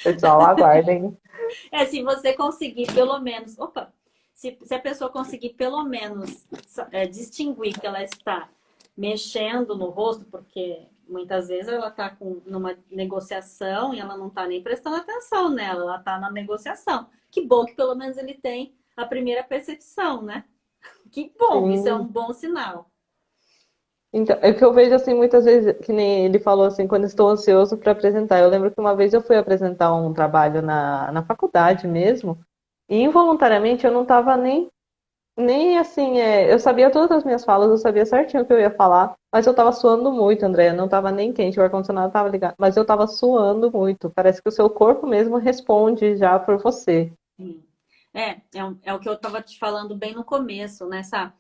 Pessoal, aguardem. É, se você conseguir pelo menos. Opa! Se a pessoa conseguir pelo menos distinguir que ela está mexendo no rosto, porque muitas vezes ela está numa negociação e ela não está nem prestando atenção nela, ela está na negociação. Que bom que pelo menos ele tem a primeira percepção, né? Que bom, isso é um Sim. bom sinal. Então, é que eu vejo assim muitas vezes, que nem ele falou assim, quando estou ansioso para apresentar. Eu lembro que uma vez eu fui apresentar um trabalho na faculdade mesmo, e involuntariamente eu não estava nem assim, eu sabia todas as minhas falas, eu sabia certinho o que eu ia falar, mas eu estava suando muito, André, não estava nem quente, o ar-condicionado estava ligado, mas eu estava suando muito. Parece que o seu corpo mesmo responde já por você. Sim. É o que eu estava te falando bem no começo, né, Sá?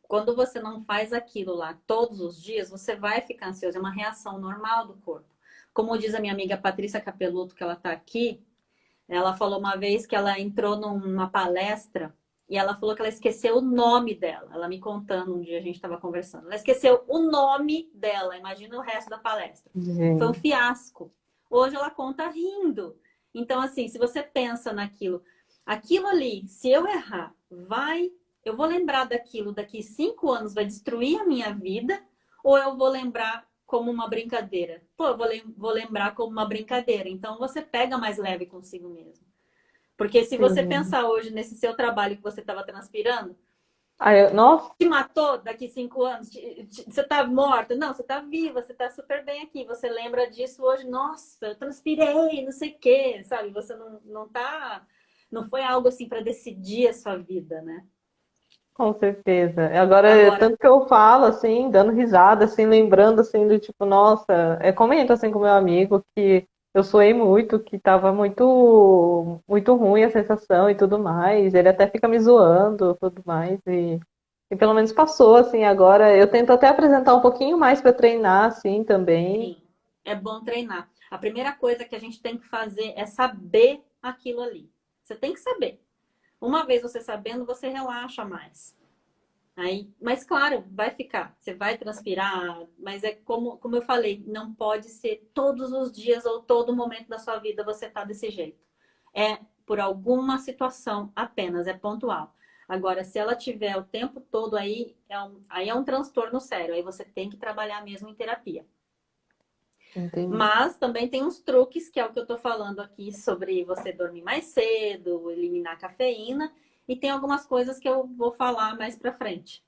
Quando você não faz aquilo lá todos os dias, você vai ficar ansioso, é uma reação normal do corpo. Como diz a minha amiga Patrícia Capeluto, que ela está aqui, ela falou uma vez que ela entrou numa palestra e ela falou que ela esqueceu o nome dela. Ela me contando um dia, a gente estava conversando. Ela esqueceu o nome dela, imagina o resto da palestra. Foi um Gente, fiasco. Hoje ela conta rindo. Então, assim, se você pensa naquilo, aquilo ali, se eu errar, eu vou lembrar daquilo daqui 5 anos, vai destruir a minha vida, ou eu vou lembrar como uma brincadeira? Pô, vou lembrar como uma brincadeira. Então você pega mais leve consigo mesmo. Porque se você sim. pensar hoje nesse seu trabalho que você estava transpirando, Nossa, te matou daqui 5 anos, você está morta? Não, você está viva, você está super bem aqui. Você lembra disso hoje, nossa, eu transpirei, não sei o quê, sabe? Você não tá. Não foi algo assim para decidir a sua vida, né? com certeza. Agora, Agora, tanto que eu falo, assim, dando risada, assim, lembrando, assim, do tipo, nossa, comento, assim, com meu amigo que eu suei muito, que tava muito ruim a sensação e tudo mais. Ele até fica me zoando, tudo mais, e pelo menos passou, assim, agora eu tento até apresentar um pouquinho mais para treinar, assim, também. sim, é bom treinar. A primeira coisa que a gente tem que fazer é saber aquilo ali. Você tem que saber. Uma vez você sabendo, você relaxa mais. Aí, mas claro, vai ficar, você vai transpirar, mas é como eu falei, não pode ser todos os dias ou todo momento da sua vida você tá desse jeito. É por alguma situação apenas, é pontual. Agora, se ela tiver o tempo todo aí é um transtorno sério, aí você tem que trabalhar mesmo em terapia. Entendi. Mas também tem uns truques, que é o que eu tô falando aqui sobre você dormir mais cedo, eliminar a cafeína, e tem algumas coisas que eu vou falar mais pra frente.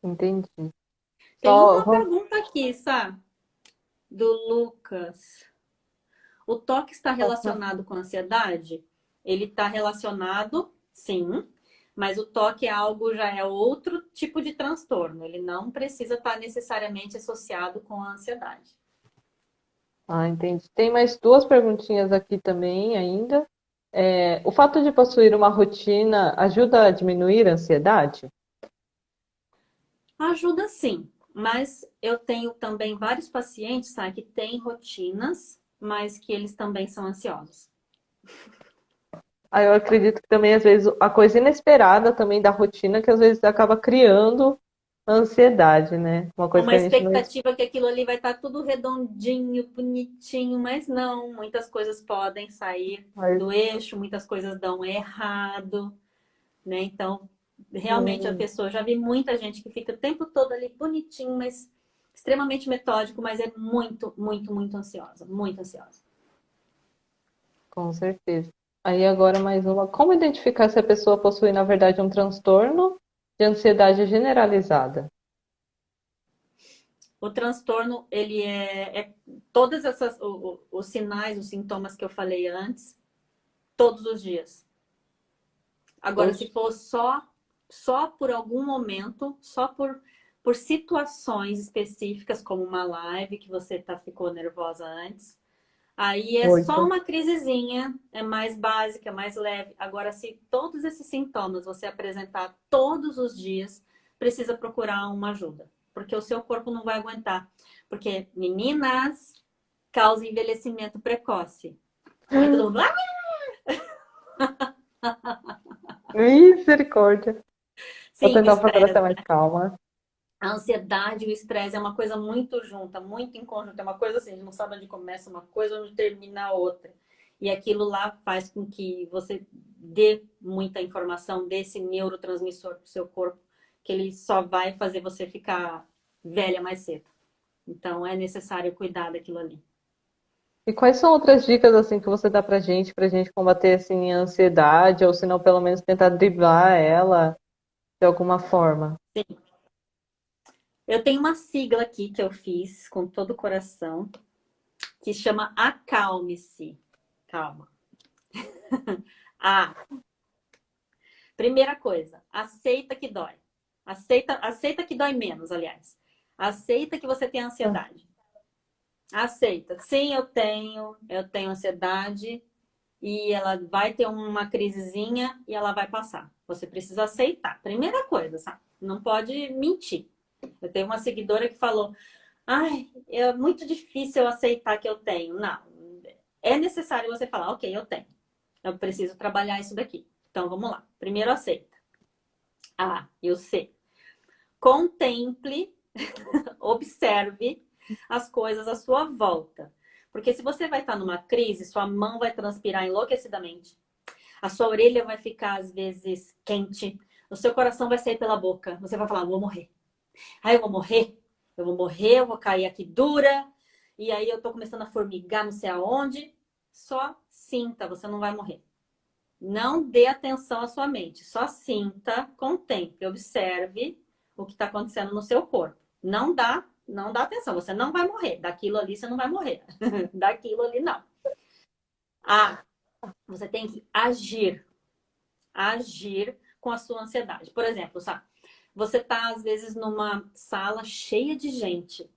Entendi. Tem Só, uma pergunta aqui, Sá, do Lucas. O toque está relacionado com a ansiedade? Ele está relacionado, sim, mas o toque é algo, já é outro tipo de transtorno. Ele não precisa estar necessariamente associado com a ansiedade. entendi. Tem mais duas perguntinhas aqui também ainda. O fato de possuir uma rotina ajuda a diminuir a ansiedade? Ajuda sim, mas eu tenho também vários pacientes, sabe, que têm rotinas, mas que eles também são ansiosos. Eu acredito que também, às vezes, a coisa inesperada também da rotina, que às vezes acaba criando ansiedade, né? Uma coisa Uma que a gente não expectativa que aquilo ali vai estar tudo redondinho, bonitinho, mas não, muitas coisas podem sair faz. do eixo, muitas coisas dão errado, né? Então, realmente a Hum, pessoa, já vi muita gente que fica o tempo todo ali bonitinho, mas extremamente metódico, mas é muito, muito, muito ansiosa. Muito ansiosa. Com certeza. Aí agora mais uma. Como identificar se a pessoa possui, na verdade, um transtorno de ansiedade generalizada? O transtorno, ele é todas essas, os sinais, os sintomas que eu falei antes, todos os dias. Agora, se Todos. for só por algum momento, só por situações específicas, como uma live que você ficou nervosa antes, aí é só Muito. uma crisezinha, é mais básica, mais leve. Agora, se todos esses sintomas você apresentar todos os dias, precisa procurar uma ajuda, porque o seu corpo não vai aguentar. Porque, meninas, causa envelhecimento precoce. Aí todo mundo, Misericórdia. Vou sim, o tentar fazer estresse. até mais calma. A ansiedade e o estresse é uma coisa muito junta, muito em conjunto. É uma coisa assim, a gente não sabe onde começa uma coisa, onde termina a outra. E aquilo lá faz com que você dê muita informação desse neurotransmissor para o seu corpo, que ele só vai fazer você ficar velha mais cedo. Então é necessário cuidar daquilo ali. E quais são outras dicas assim que você dá pra gente combater assim a ansiedade, ou se não, pelo menos tentar driblar ela de alguma forma? Sim. Eu tenho uma sigla aqui que eu fiz com todo o coração, que chama Acalme-se. Calma. A. Primeira coisa, aceita que dói. Aceita que dói menos, aliás. Aceita que você tem ansiedade. Aceita. Sim, eu tenho ansiedade e ela vai ter uma crisezinha e ela vai passar. Você precisa aceitar. Primeira coisa, sabe? Não pode mentir. Eu tenho uma seguidora que falou: "Ai, é muito difícil eu aceitar que eu tenho". Não. É necessário você falar: "OK, eu tenho. Eu preciso trabalhar isso daqui". Então, vamos lá. Primeiro aceita. A, eu sei. Contemple, observe as coisas à sua volta. Porque se você vai estar numa crise, sua mão vai transpirar enlouquecidamente. A sua orelha vai ficar, às vezes, quente. O seu coração vai sair pela boca. Você vai falar, vou morrer. Aí eu vou morrer. Eu vou morrer, eu vou cair aqui dura. E aí eu tô começando a formigar não sei aonde. Só sinta, você não vai morrer. Não dê atenção à sua mente. Só sinta, contemple, observe o que está acontecendo no seu corpo. Não dá atenção. Você não vai morrer. Daquilo ali você não vai morrer. Daquilo ali não. Ah, você tem que agir. Agir com a sua ansiedade. Por exemplo, sabe? Você está às vezes numa sala cheia de gente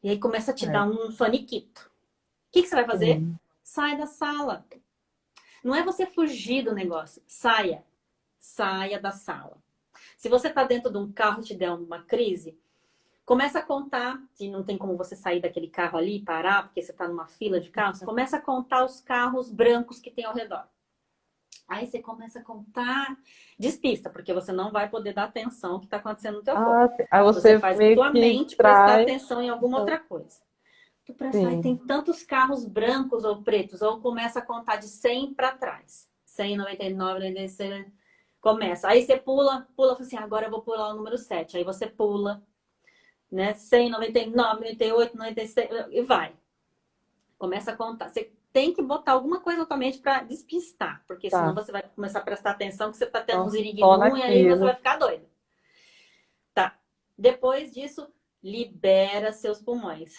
e aí começa a te É, dar um faniquito. O que você vai fazer? sim. Sai da sala. Não é você fugir do negócio. Saia. Saia da sala. Se você está dentro de um carro e te der uma crise, começa a contar, se não tem como você sair daquele carro ali e parar, porque você está numa fila de carros, começa a contar os carros brancos que tem ao redor. Aí você começa a contar, despista, porque você não vai poder dar atenção ao que está acontecendo no teu corpo. Ah, sim. Aí Você você faz a meio tua que mente prestar traz. atenção em alguma outra coisa. Tu presta, ai, tem Sim. tantos carros brancos ou pretos, ou começa a contar de 100 para trás. 100, 99, 96, começa. Aí você pula assim, agora eu vou pular o número 7. Aí você pula, né? 100, 99, 98, 96 e vai. Começa a contar. Você tem que botar alguma coisa na tua mente para despistar, porque senão Tá. você vai começar a prestar atenção que você tá tendo um Então, só ziriguidum e aí você naquilo. vai ficar doido. Tá. Depois disso, libera seus pulmões.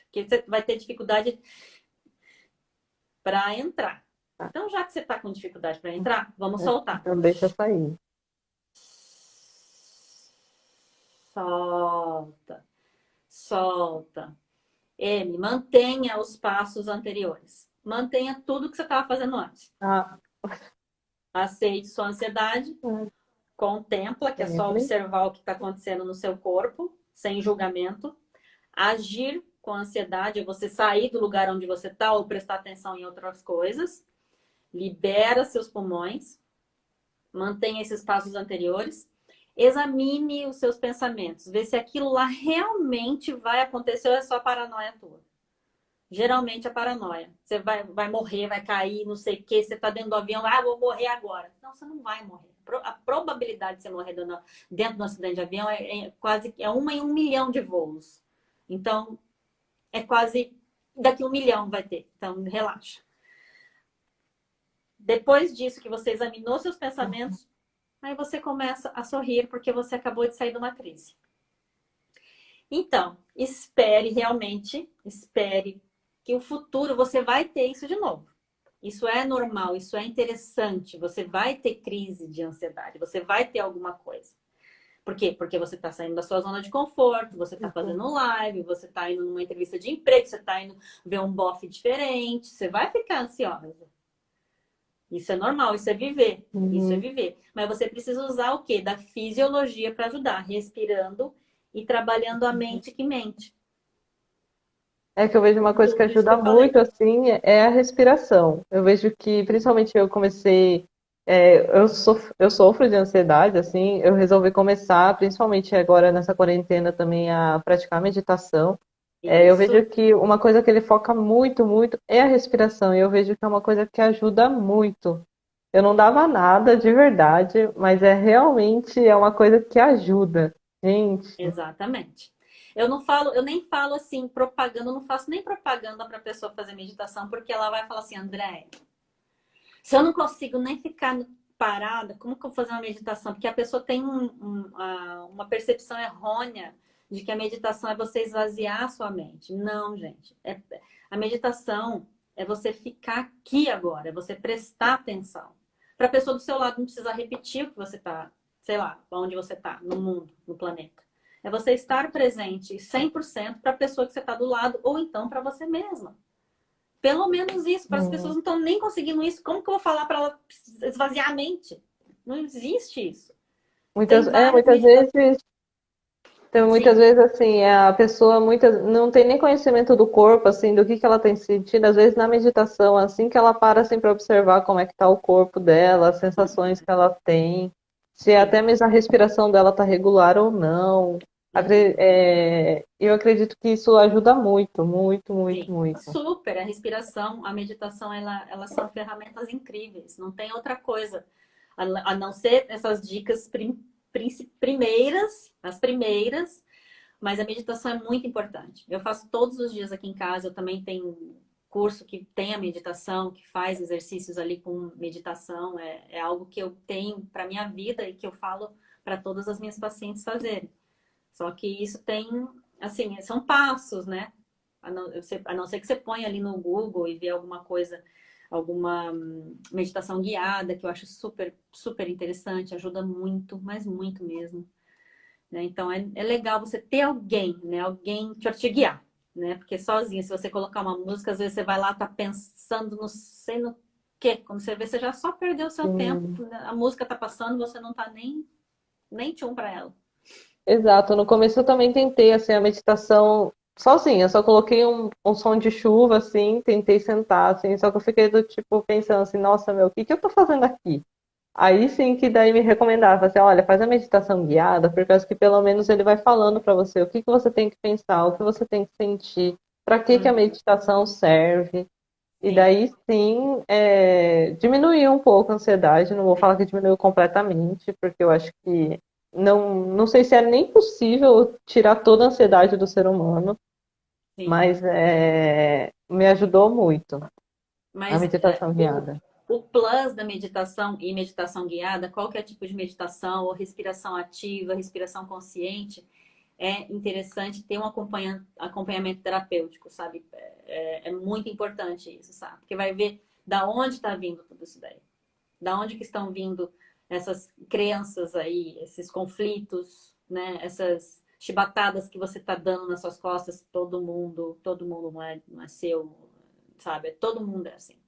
Porque você vai ter dificuldade para entrar. Tá. Então, já que você está com dificuldade para entrar, vamos soltar. Então deixa sair. Solta, solta. M, mantenha os passos anteriores. Mantenha tudo que você estava fazendo antes. Ah, Aceite sua ansiedade, contempla, que é só sempre. observar o que está acontecendo no seu corpo, sem julgamento. Agir com ansiedade é você sair do lugar onde você está ou prestar atenção em outras coisas. Libera seus pulmões. Mantenha esses passos anteriores. Examine os seus pensamentos. Vê se aquilo lá realmente vai acontecer ou é só paranoia tua. Geralmente é paranoia. Você vai morrer, vai cair, não sei o quê. Você tá dentro do avião, vou morrer agora. Não, você não vai morrer. A probabilidade de você morrer dentro de um acidente de avião é quase uma em 1 milhão de voos. Então, é quase daqui 1 milhão vai ter. Então, relaxa. Depois disso que você examinou seus pensamentos, aí você começa a sorrir porque você acabou de sair de uma crise. Então, espere realmente, espere que o futuro você vai ter isso de novo. Isso é normal, isso é interessante. Você vai ter crise de ansiedade, você vai ter alguma coisa. Por quê? Porque você está saindo da sua zona de conforto, você está fazendo live, você está indo numa entrevista de emprego, você está indo ver um bofe diferente, você vai ficar ansiosa. Isso é normal, isso é viver. Isso é Uhum. viver. Mas você precisa usar o quê? Da fisiologia para ajudar, respirando e trabalhando a mente que mente. É que eu vejo uma coisa que Tudo isso que ajuda eu falei. muito, assim, é a respiração. Eu vejo que, principalmente eu comecei, eu sofro de ansiedade, assim, eu resolvi começar, principalmente agora nessa quarentena também, a praticar meditação. Eu vejo Isso, que uma coisa que ele foca muito, muito é a respiração, e eu vejo que é uma coisa que ajuda muito. Eu não dava nada de verdade, mas realmente é uma coisa que ajuda. Gente, exatamente. Eu não falo, eu nem falo assim, propaganda, eu não faço nem propaganda para a pessoa fazer meditação, porque ela vai falar assim, André, se eu não consigo nem ficar parada, como que eu vou fazer uma meditação? Porque a pessoa tem uma percepção errônea de que a meditação é você esvaziar a sua mente. Não, gente. A meditação é você ficar aqui agora, é você prestar atenção. Para a pessoa do seu lado não precisar repetir o que você está, sei lá, onde você está, no mundo, no planeta. É você estar presente 100% para a pessoa que você está do lado, ou então para você mesma. Pelo menos isso, para as pessoas hum, não estão nem conseguindo isso. Como que eu vou falar para ela esvaziar a mente? Não existe isso. Tem várias muitas meditações. vezes. Então, muitas Sim, vezes, assim, a pessoa não tem nem conhecimento do corpo, assim, do que ela tem sentido. Às vezes, na meditação, assim que ela para, assim, para observar como é que está o corpo dela, as sensações que ela tem, se sim. até mesmo a respiração dela está regular ou não. Uhum. Eu acredito que isso ajuda muito, muito, muito, Sim, muito. super. A respiração, a meditação, elas são ferramentas incríveis. Não tem outra coisa a não ser essas dicas primeiras, as primeiras. Mas a meditação é muito importante. Eu faço todos os dias aqui em casa. Eu também tenho curso que tem a meditação, que faz exercícios ali com meditação. É algo que eu tenho para minha vida e que eu falo para todas as minhas pacientes fazerem. Só que isso tem, assim, são passos, né? A não ser que você ponha ali no Google e vê alguma coisa, alguma meditação guiada, que eu acho super, super interessante, ajuda muito, mas muito mesmo. Né? Então é legal você ter alguém, né? Alguém te guiar, né? Porque sozinho, se você colocar uma música, às vezes você vai lá, tá pensando no sei no quê. Quando você vê, você já só perdeu o seu tempo. Sim. A música tá passando, você não tá nem tchum pra ela. Exato. No começo eu também tentei, assim, a meditação sozinha. Só coloquei um som de chuva, assim, tentei sentar, assim. Só que eu fiquei do tipo, pensando assim, nossa, meu, o que que eu tô fazendo aqui? Aí sim que daí me recomendava, assim, olha, faz a meditação guiada, por causa que pelo menos ele vai falando para você o que que você tem que pensar, o que você tem que sentir, para que a Uhum. meditação serve. E Sim. daí sim, diminuiu um pouco a ansiedade, não vou falar que diminuiu completamente, porque eu acho que não sei se é nem possível tirar toda a ansiedade do ser humano, Sim, mas me ajudou muito a mas meditação guiada. o plus da meditação e meditação guiada, qualquer tipo de meditação ou respiração ativa, respiração consciente, é interessante ter um acompanhamento terapêutico, sabe? É muito importante isso, sabe? Porque vai ver da onde está vindo tudo isso daí. Da onde que estão vindo essas crenças aí, esses conflitos, né? Essas chibatadas que você está dando nas suas costas, todo mundo não é seu, sabe? Todo mundo é assim.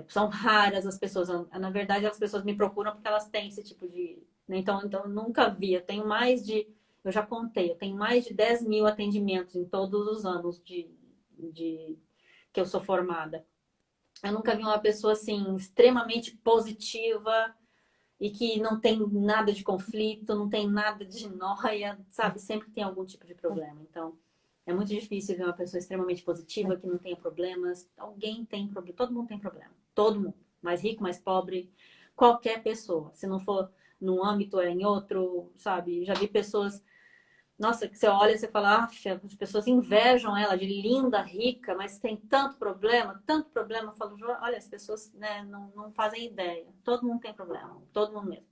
São raras as pessoas, na verdade as pessoas me procuram porque elas têm esse tipo de, né? Então eu nunca vi, eu já contei, eu tenho mais de 10 mil atendimentos em todos os anos de que eu sou formada. Eu nunca vi uma pessoa assim extremamente positiva e que não tem nada de conflito, não tem nada de noia, sabe? Sempre tem algum tipo de problema. Então, É muito difícil ver uma pessoa extremamente positiva, que não tenha problemas. Alguém tem problema, todo mundo tem problema. Todo mundo. Mais rico, mais pobre, qualquer pessoa. Se não for num âmbito, é em outro, sabe? Já vi pessoas, nossa, que você olha e você fala, ah, as pessoas invejam ela de linda, rica, mas tem tanto problema. Eu falo, olha, as pessoas, né, não fazem ideia. Todo mundo tem problema, todo mundo mesmo.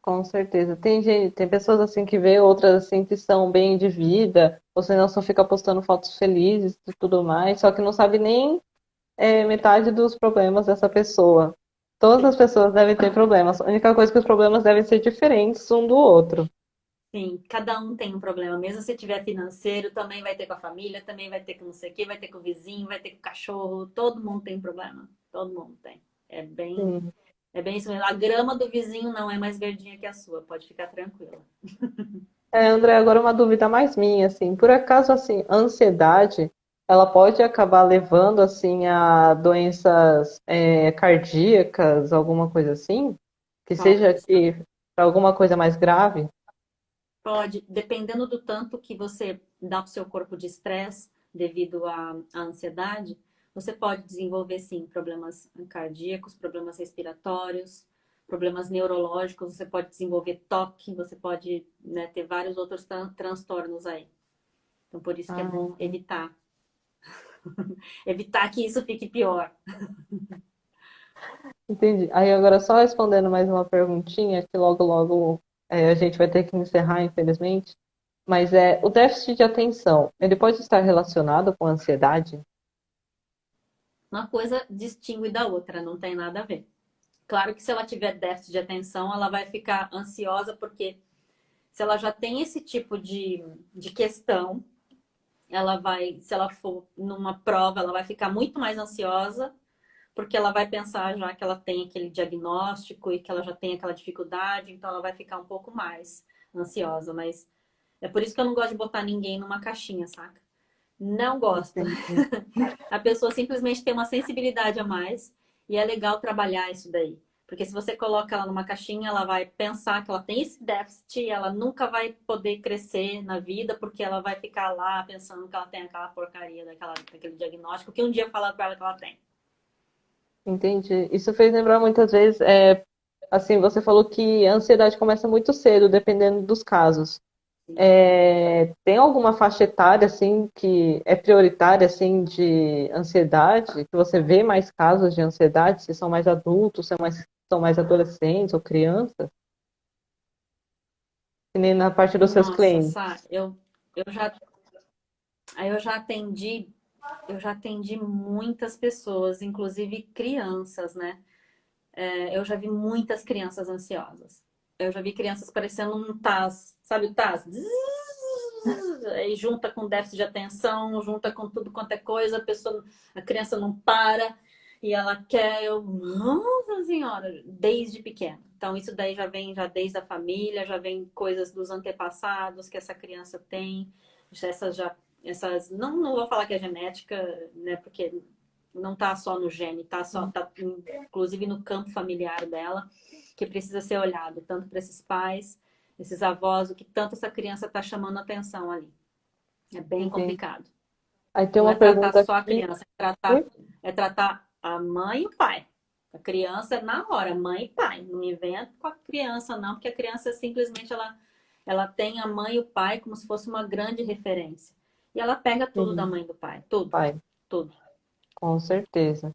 Com certeza. Tem gente, tem pessoas assim que vê, outras assim que são bem de vida, ou senão só fica postando fotos felizes e tudo mais, só que não sabe nem metade dos problemas dessa pessoa. Todas as pessoas devem ter problemas. A única coisa é que os problemas devem ser diferentes um do outro. Sim, cada um tem um problema. Mesmo se tiver financeiro, também vai ter com a família, também vai ter com não sei o quê, vai ter com o vizinho, vai ter com o cachorro. Todo mundo tem problema. Todo mundo tem. Sim. É bem isso mesmo. A grama do vizinho não é mais verdinha que a sua. Pode ficar tranquila. André, agora uma dúvida mais minha, assim, por acaso, assim, a ansiedade, ela pode acabar levando, assim, a doenças cardíacas, alguma coisa assim? Que seja Pode, sim. que para alguma coisa mais grave? Pode, dependendo do tanto que você dá para o seu corpo de estresse devido à ansiedade, você pode desenvolver sim problemas cardíacos, problemas respiratórios, problemas neurológicos, você pode desenvolver toque, você pode, né, ter vários outros transtornos aí. Então, por isso que é Ah, bom evitar, evitar que isso fique pior. entendi. Aí agora só respondendo mais uma perguntinha, que logo, logo a gente vai ter que encerrar, infelizmente. Mas o déficit de atenção, ele pode estar relacionado com a ansiedade? Uma coisa distingue da outra, não tem nada a ver. Claro que se ela tiver déficit de atenção, ela vai ficar ansiosa, porque se ela já tem esse tipo de questão, ela vai, se ela for numa prova, ela vai ficar muito mais ansiosa, porque ela vai pensar já que ela tem aquele diagnóstico e que ela já tem aquela dificuldade, então ela vai ficar um pouco mais ansiosa. Mas é por isso que eu não gosto de botar ninguém numa caixinha, saca? Não gosto. Entendi. A pessoa simplesmente tem uma sensibilidade a mais e é legal trabalhar isso daí. Porque se você coloca ela numa caixinha, ela vai pensar que ela tem esse déficit e ela nunca vai poder crescer na vida porque ela vai ficar lá pensando que ela tem aquela porcaria daquele diagnóstico que um dia falaram para ela que ela tem. Entendi. Isso fez lembrar muitas vezes, assim, você falou que a ansiedade começa muito cedo, dependendo dos casos. Tem alguma faixa etária, assim, que é prioritária, assim, de ansiedade? Que você vê mais casos de ansiedade? Se são mais adultos, são mais adolescentes ou crianças? Que nem na parte dos seus Nossa, clientes. Sá, eu já, aí eu já atendi muitas pessoas, inclusive crianças, né? Eu já vi muitas crianças ansiosas. Eu já vi crianças parecendo um Taz, sabe o Taz? Aí junta com déficit de atenção, junta com tudo quanto é coisa, a criança não para e ela quer, nossa senhora, desde pequena. Então isso daí já vem já desde a família, já vem coisas dos antepassados que essa criança tem, não vou falar que é genética, né, porque não tá só no gene, tá inclusive no campo familiar dela, que precisa ser olhado, tanto para esses pais, esses avós, o que tanto essa criança está chamando atenção ali. É bem Entende? complicado. Aí tem Não uma é tratar pergunta só a aqui. criança, é tratar a mãe e o pai. A criança é na hora, mãe e pai. Não inventa com a criança, não, porque a criança simplesmente ela tem a mãe e o pai como se fosse uma grande referência. E ela pega tudo da Sim, mãe e do pai. Tudo, pai, tudo. com certeza.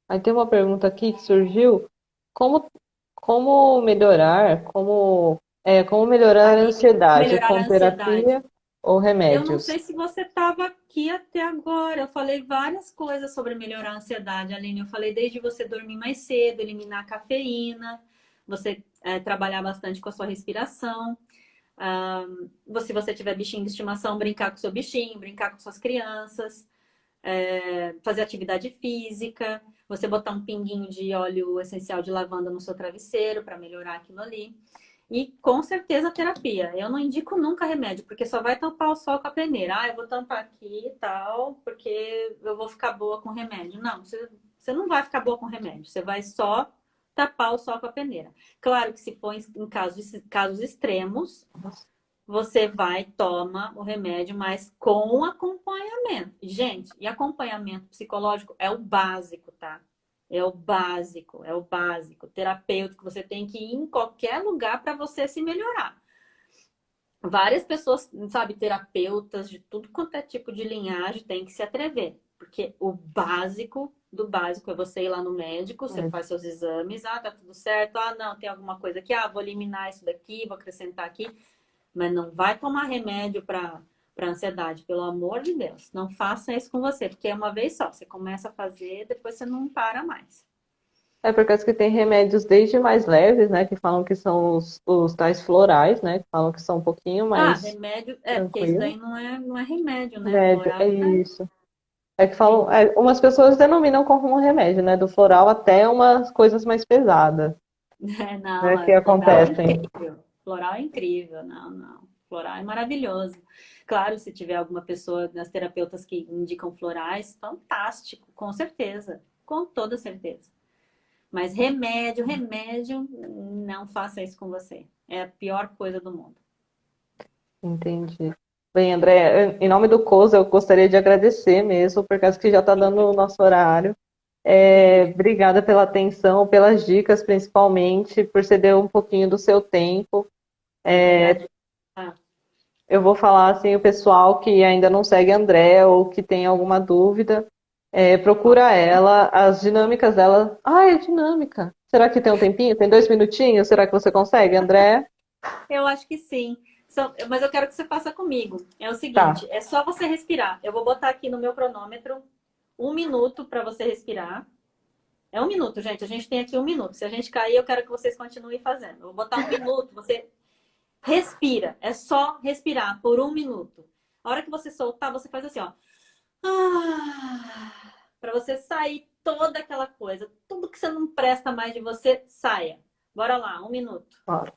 Aí tem uma pergunta aqui que surgiu. Como, como melhorar, como melhorar a ansiedade Melhorar a com ansiedade. terapia ou Eu não remédios? sei se você estava aqui até agora. Eu falei várias coisas sobre melhorar a ansiedade, Aline. Eu falei desde você dormir mais cedo, eliminar a cafeína, você trabalhar bastante com a sua respiração. Se você tiver bichinho de estimação, brincar com seu bichinho, brincar com suas crianças, fazer atividade física, você botar um pinguinho de óleo essencial de lavanda no seu travesseiro para melhorar aquilo ali. E com certeza terapia. Eu não indico nunca remédio, porque só vai tampar o sol com a peneira. Ah, eu vou tampar aqui e tal, porque eu vou ficar boa com remédio. Não, você não vai ficar boa com remédio. Você vai só tapar o sol com a peneira. Claro que se for em casos extremos, você vai, toma o remédio, mas com acompanhamento. Gente, e acompanhamento psicológico é o básico, tá? É o básico, é o básico. Terapêutico, você tem que ir em qualquer lugar para você se melhorar. Várias pessoas, sabe, terapeutas de tudo quanto é tipo de linhagem, tem que se atrever. Porque o básico do básico é você ir lá no médico, você faz seus exames, ah, tá tudo certo, ah, não, tem alguma coisa aqui, ah, vou eliminar isso daqui, vou acrescentar aqui. Mas não vai tomar remédio para ansiedade, pelo amor de Deus. Não faça isso com você, porque é uma vez só. Você começa a fazer, depois você não para mais. É por causa que tem remédios desde mais leves, né? Que falam que são os tais florais, né? Que falam que são um pouquinho Ah, mais remédio, porque isso tranquilos. daí não é remédio, né? Remédio, Floral é é. isso. É que falam, umas pessoas denominam como um remédio, né? Do floral até umas coisas mais pesadas, né? Não, Que floral é acontecem. incrível. Floral é incrível. Não, não. Floral é maravilhoso. Claro, se tiver alguma pessoa nas terapeutas que indicam florais, fantástico, com certeza. Com toda certeza. Mas remédio, remédio, não faça isso com você. É a pior coisa do mundo. Entendi. Bem, André, em nome do COSA, eu gostaria de agradecer mesmo, por causa que já está dando o nosso horário. Sim. Obrigada pela atenção, pelas dicas, principalmente, por ceder um pouquinho do seu tempo. Obrigada. Ah, Eu vou falar assim, o pessoal que ainda não segue a André ou que tem alguma dúvida, procura ela, as dinâmicas dela. Ah, é dinâmica. Será que tem um tempinho? Tem 2 minutinhos? Será que você consegue, André? eu acho que sim. Mas eu quero que você faça comigo. É o seguinte, Tá, é só você respirar. Eu vou botar aqui no meu cronômetro 1 minuto para você respirar. É 1 minuto, gente. A gente tem aqui 1 minuto. Se a gente cair, eu quero que vocês continuem fazendo. Eu vou botar 1 minuto. Você respira. É só respirar por 1 minuto. A hora que você soltar, você faz assim, ó. Para você sair toda aquela coisa. Tudo que você não presta mais de você, saia. Bora lá, 1 minuto. bora.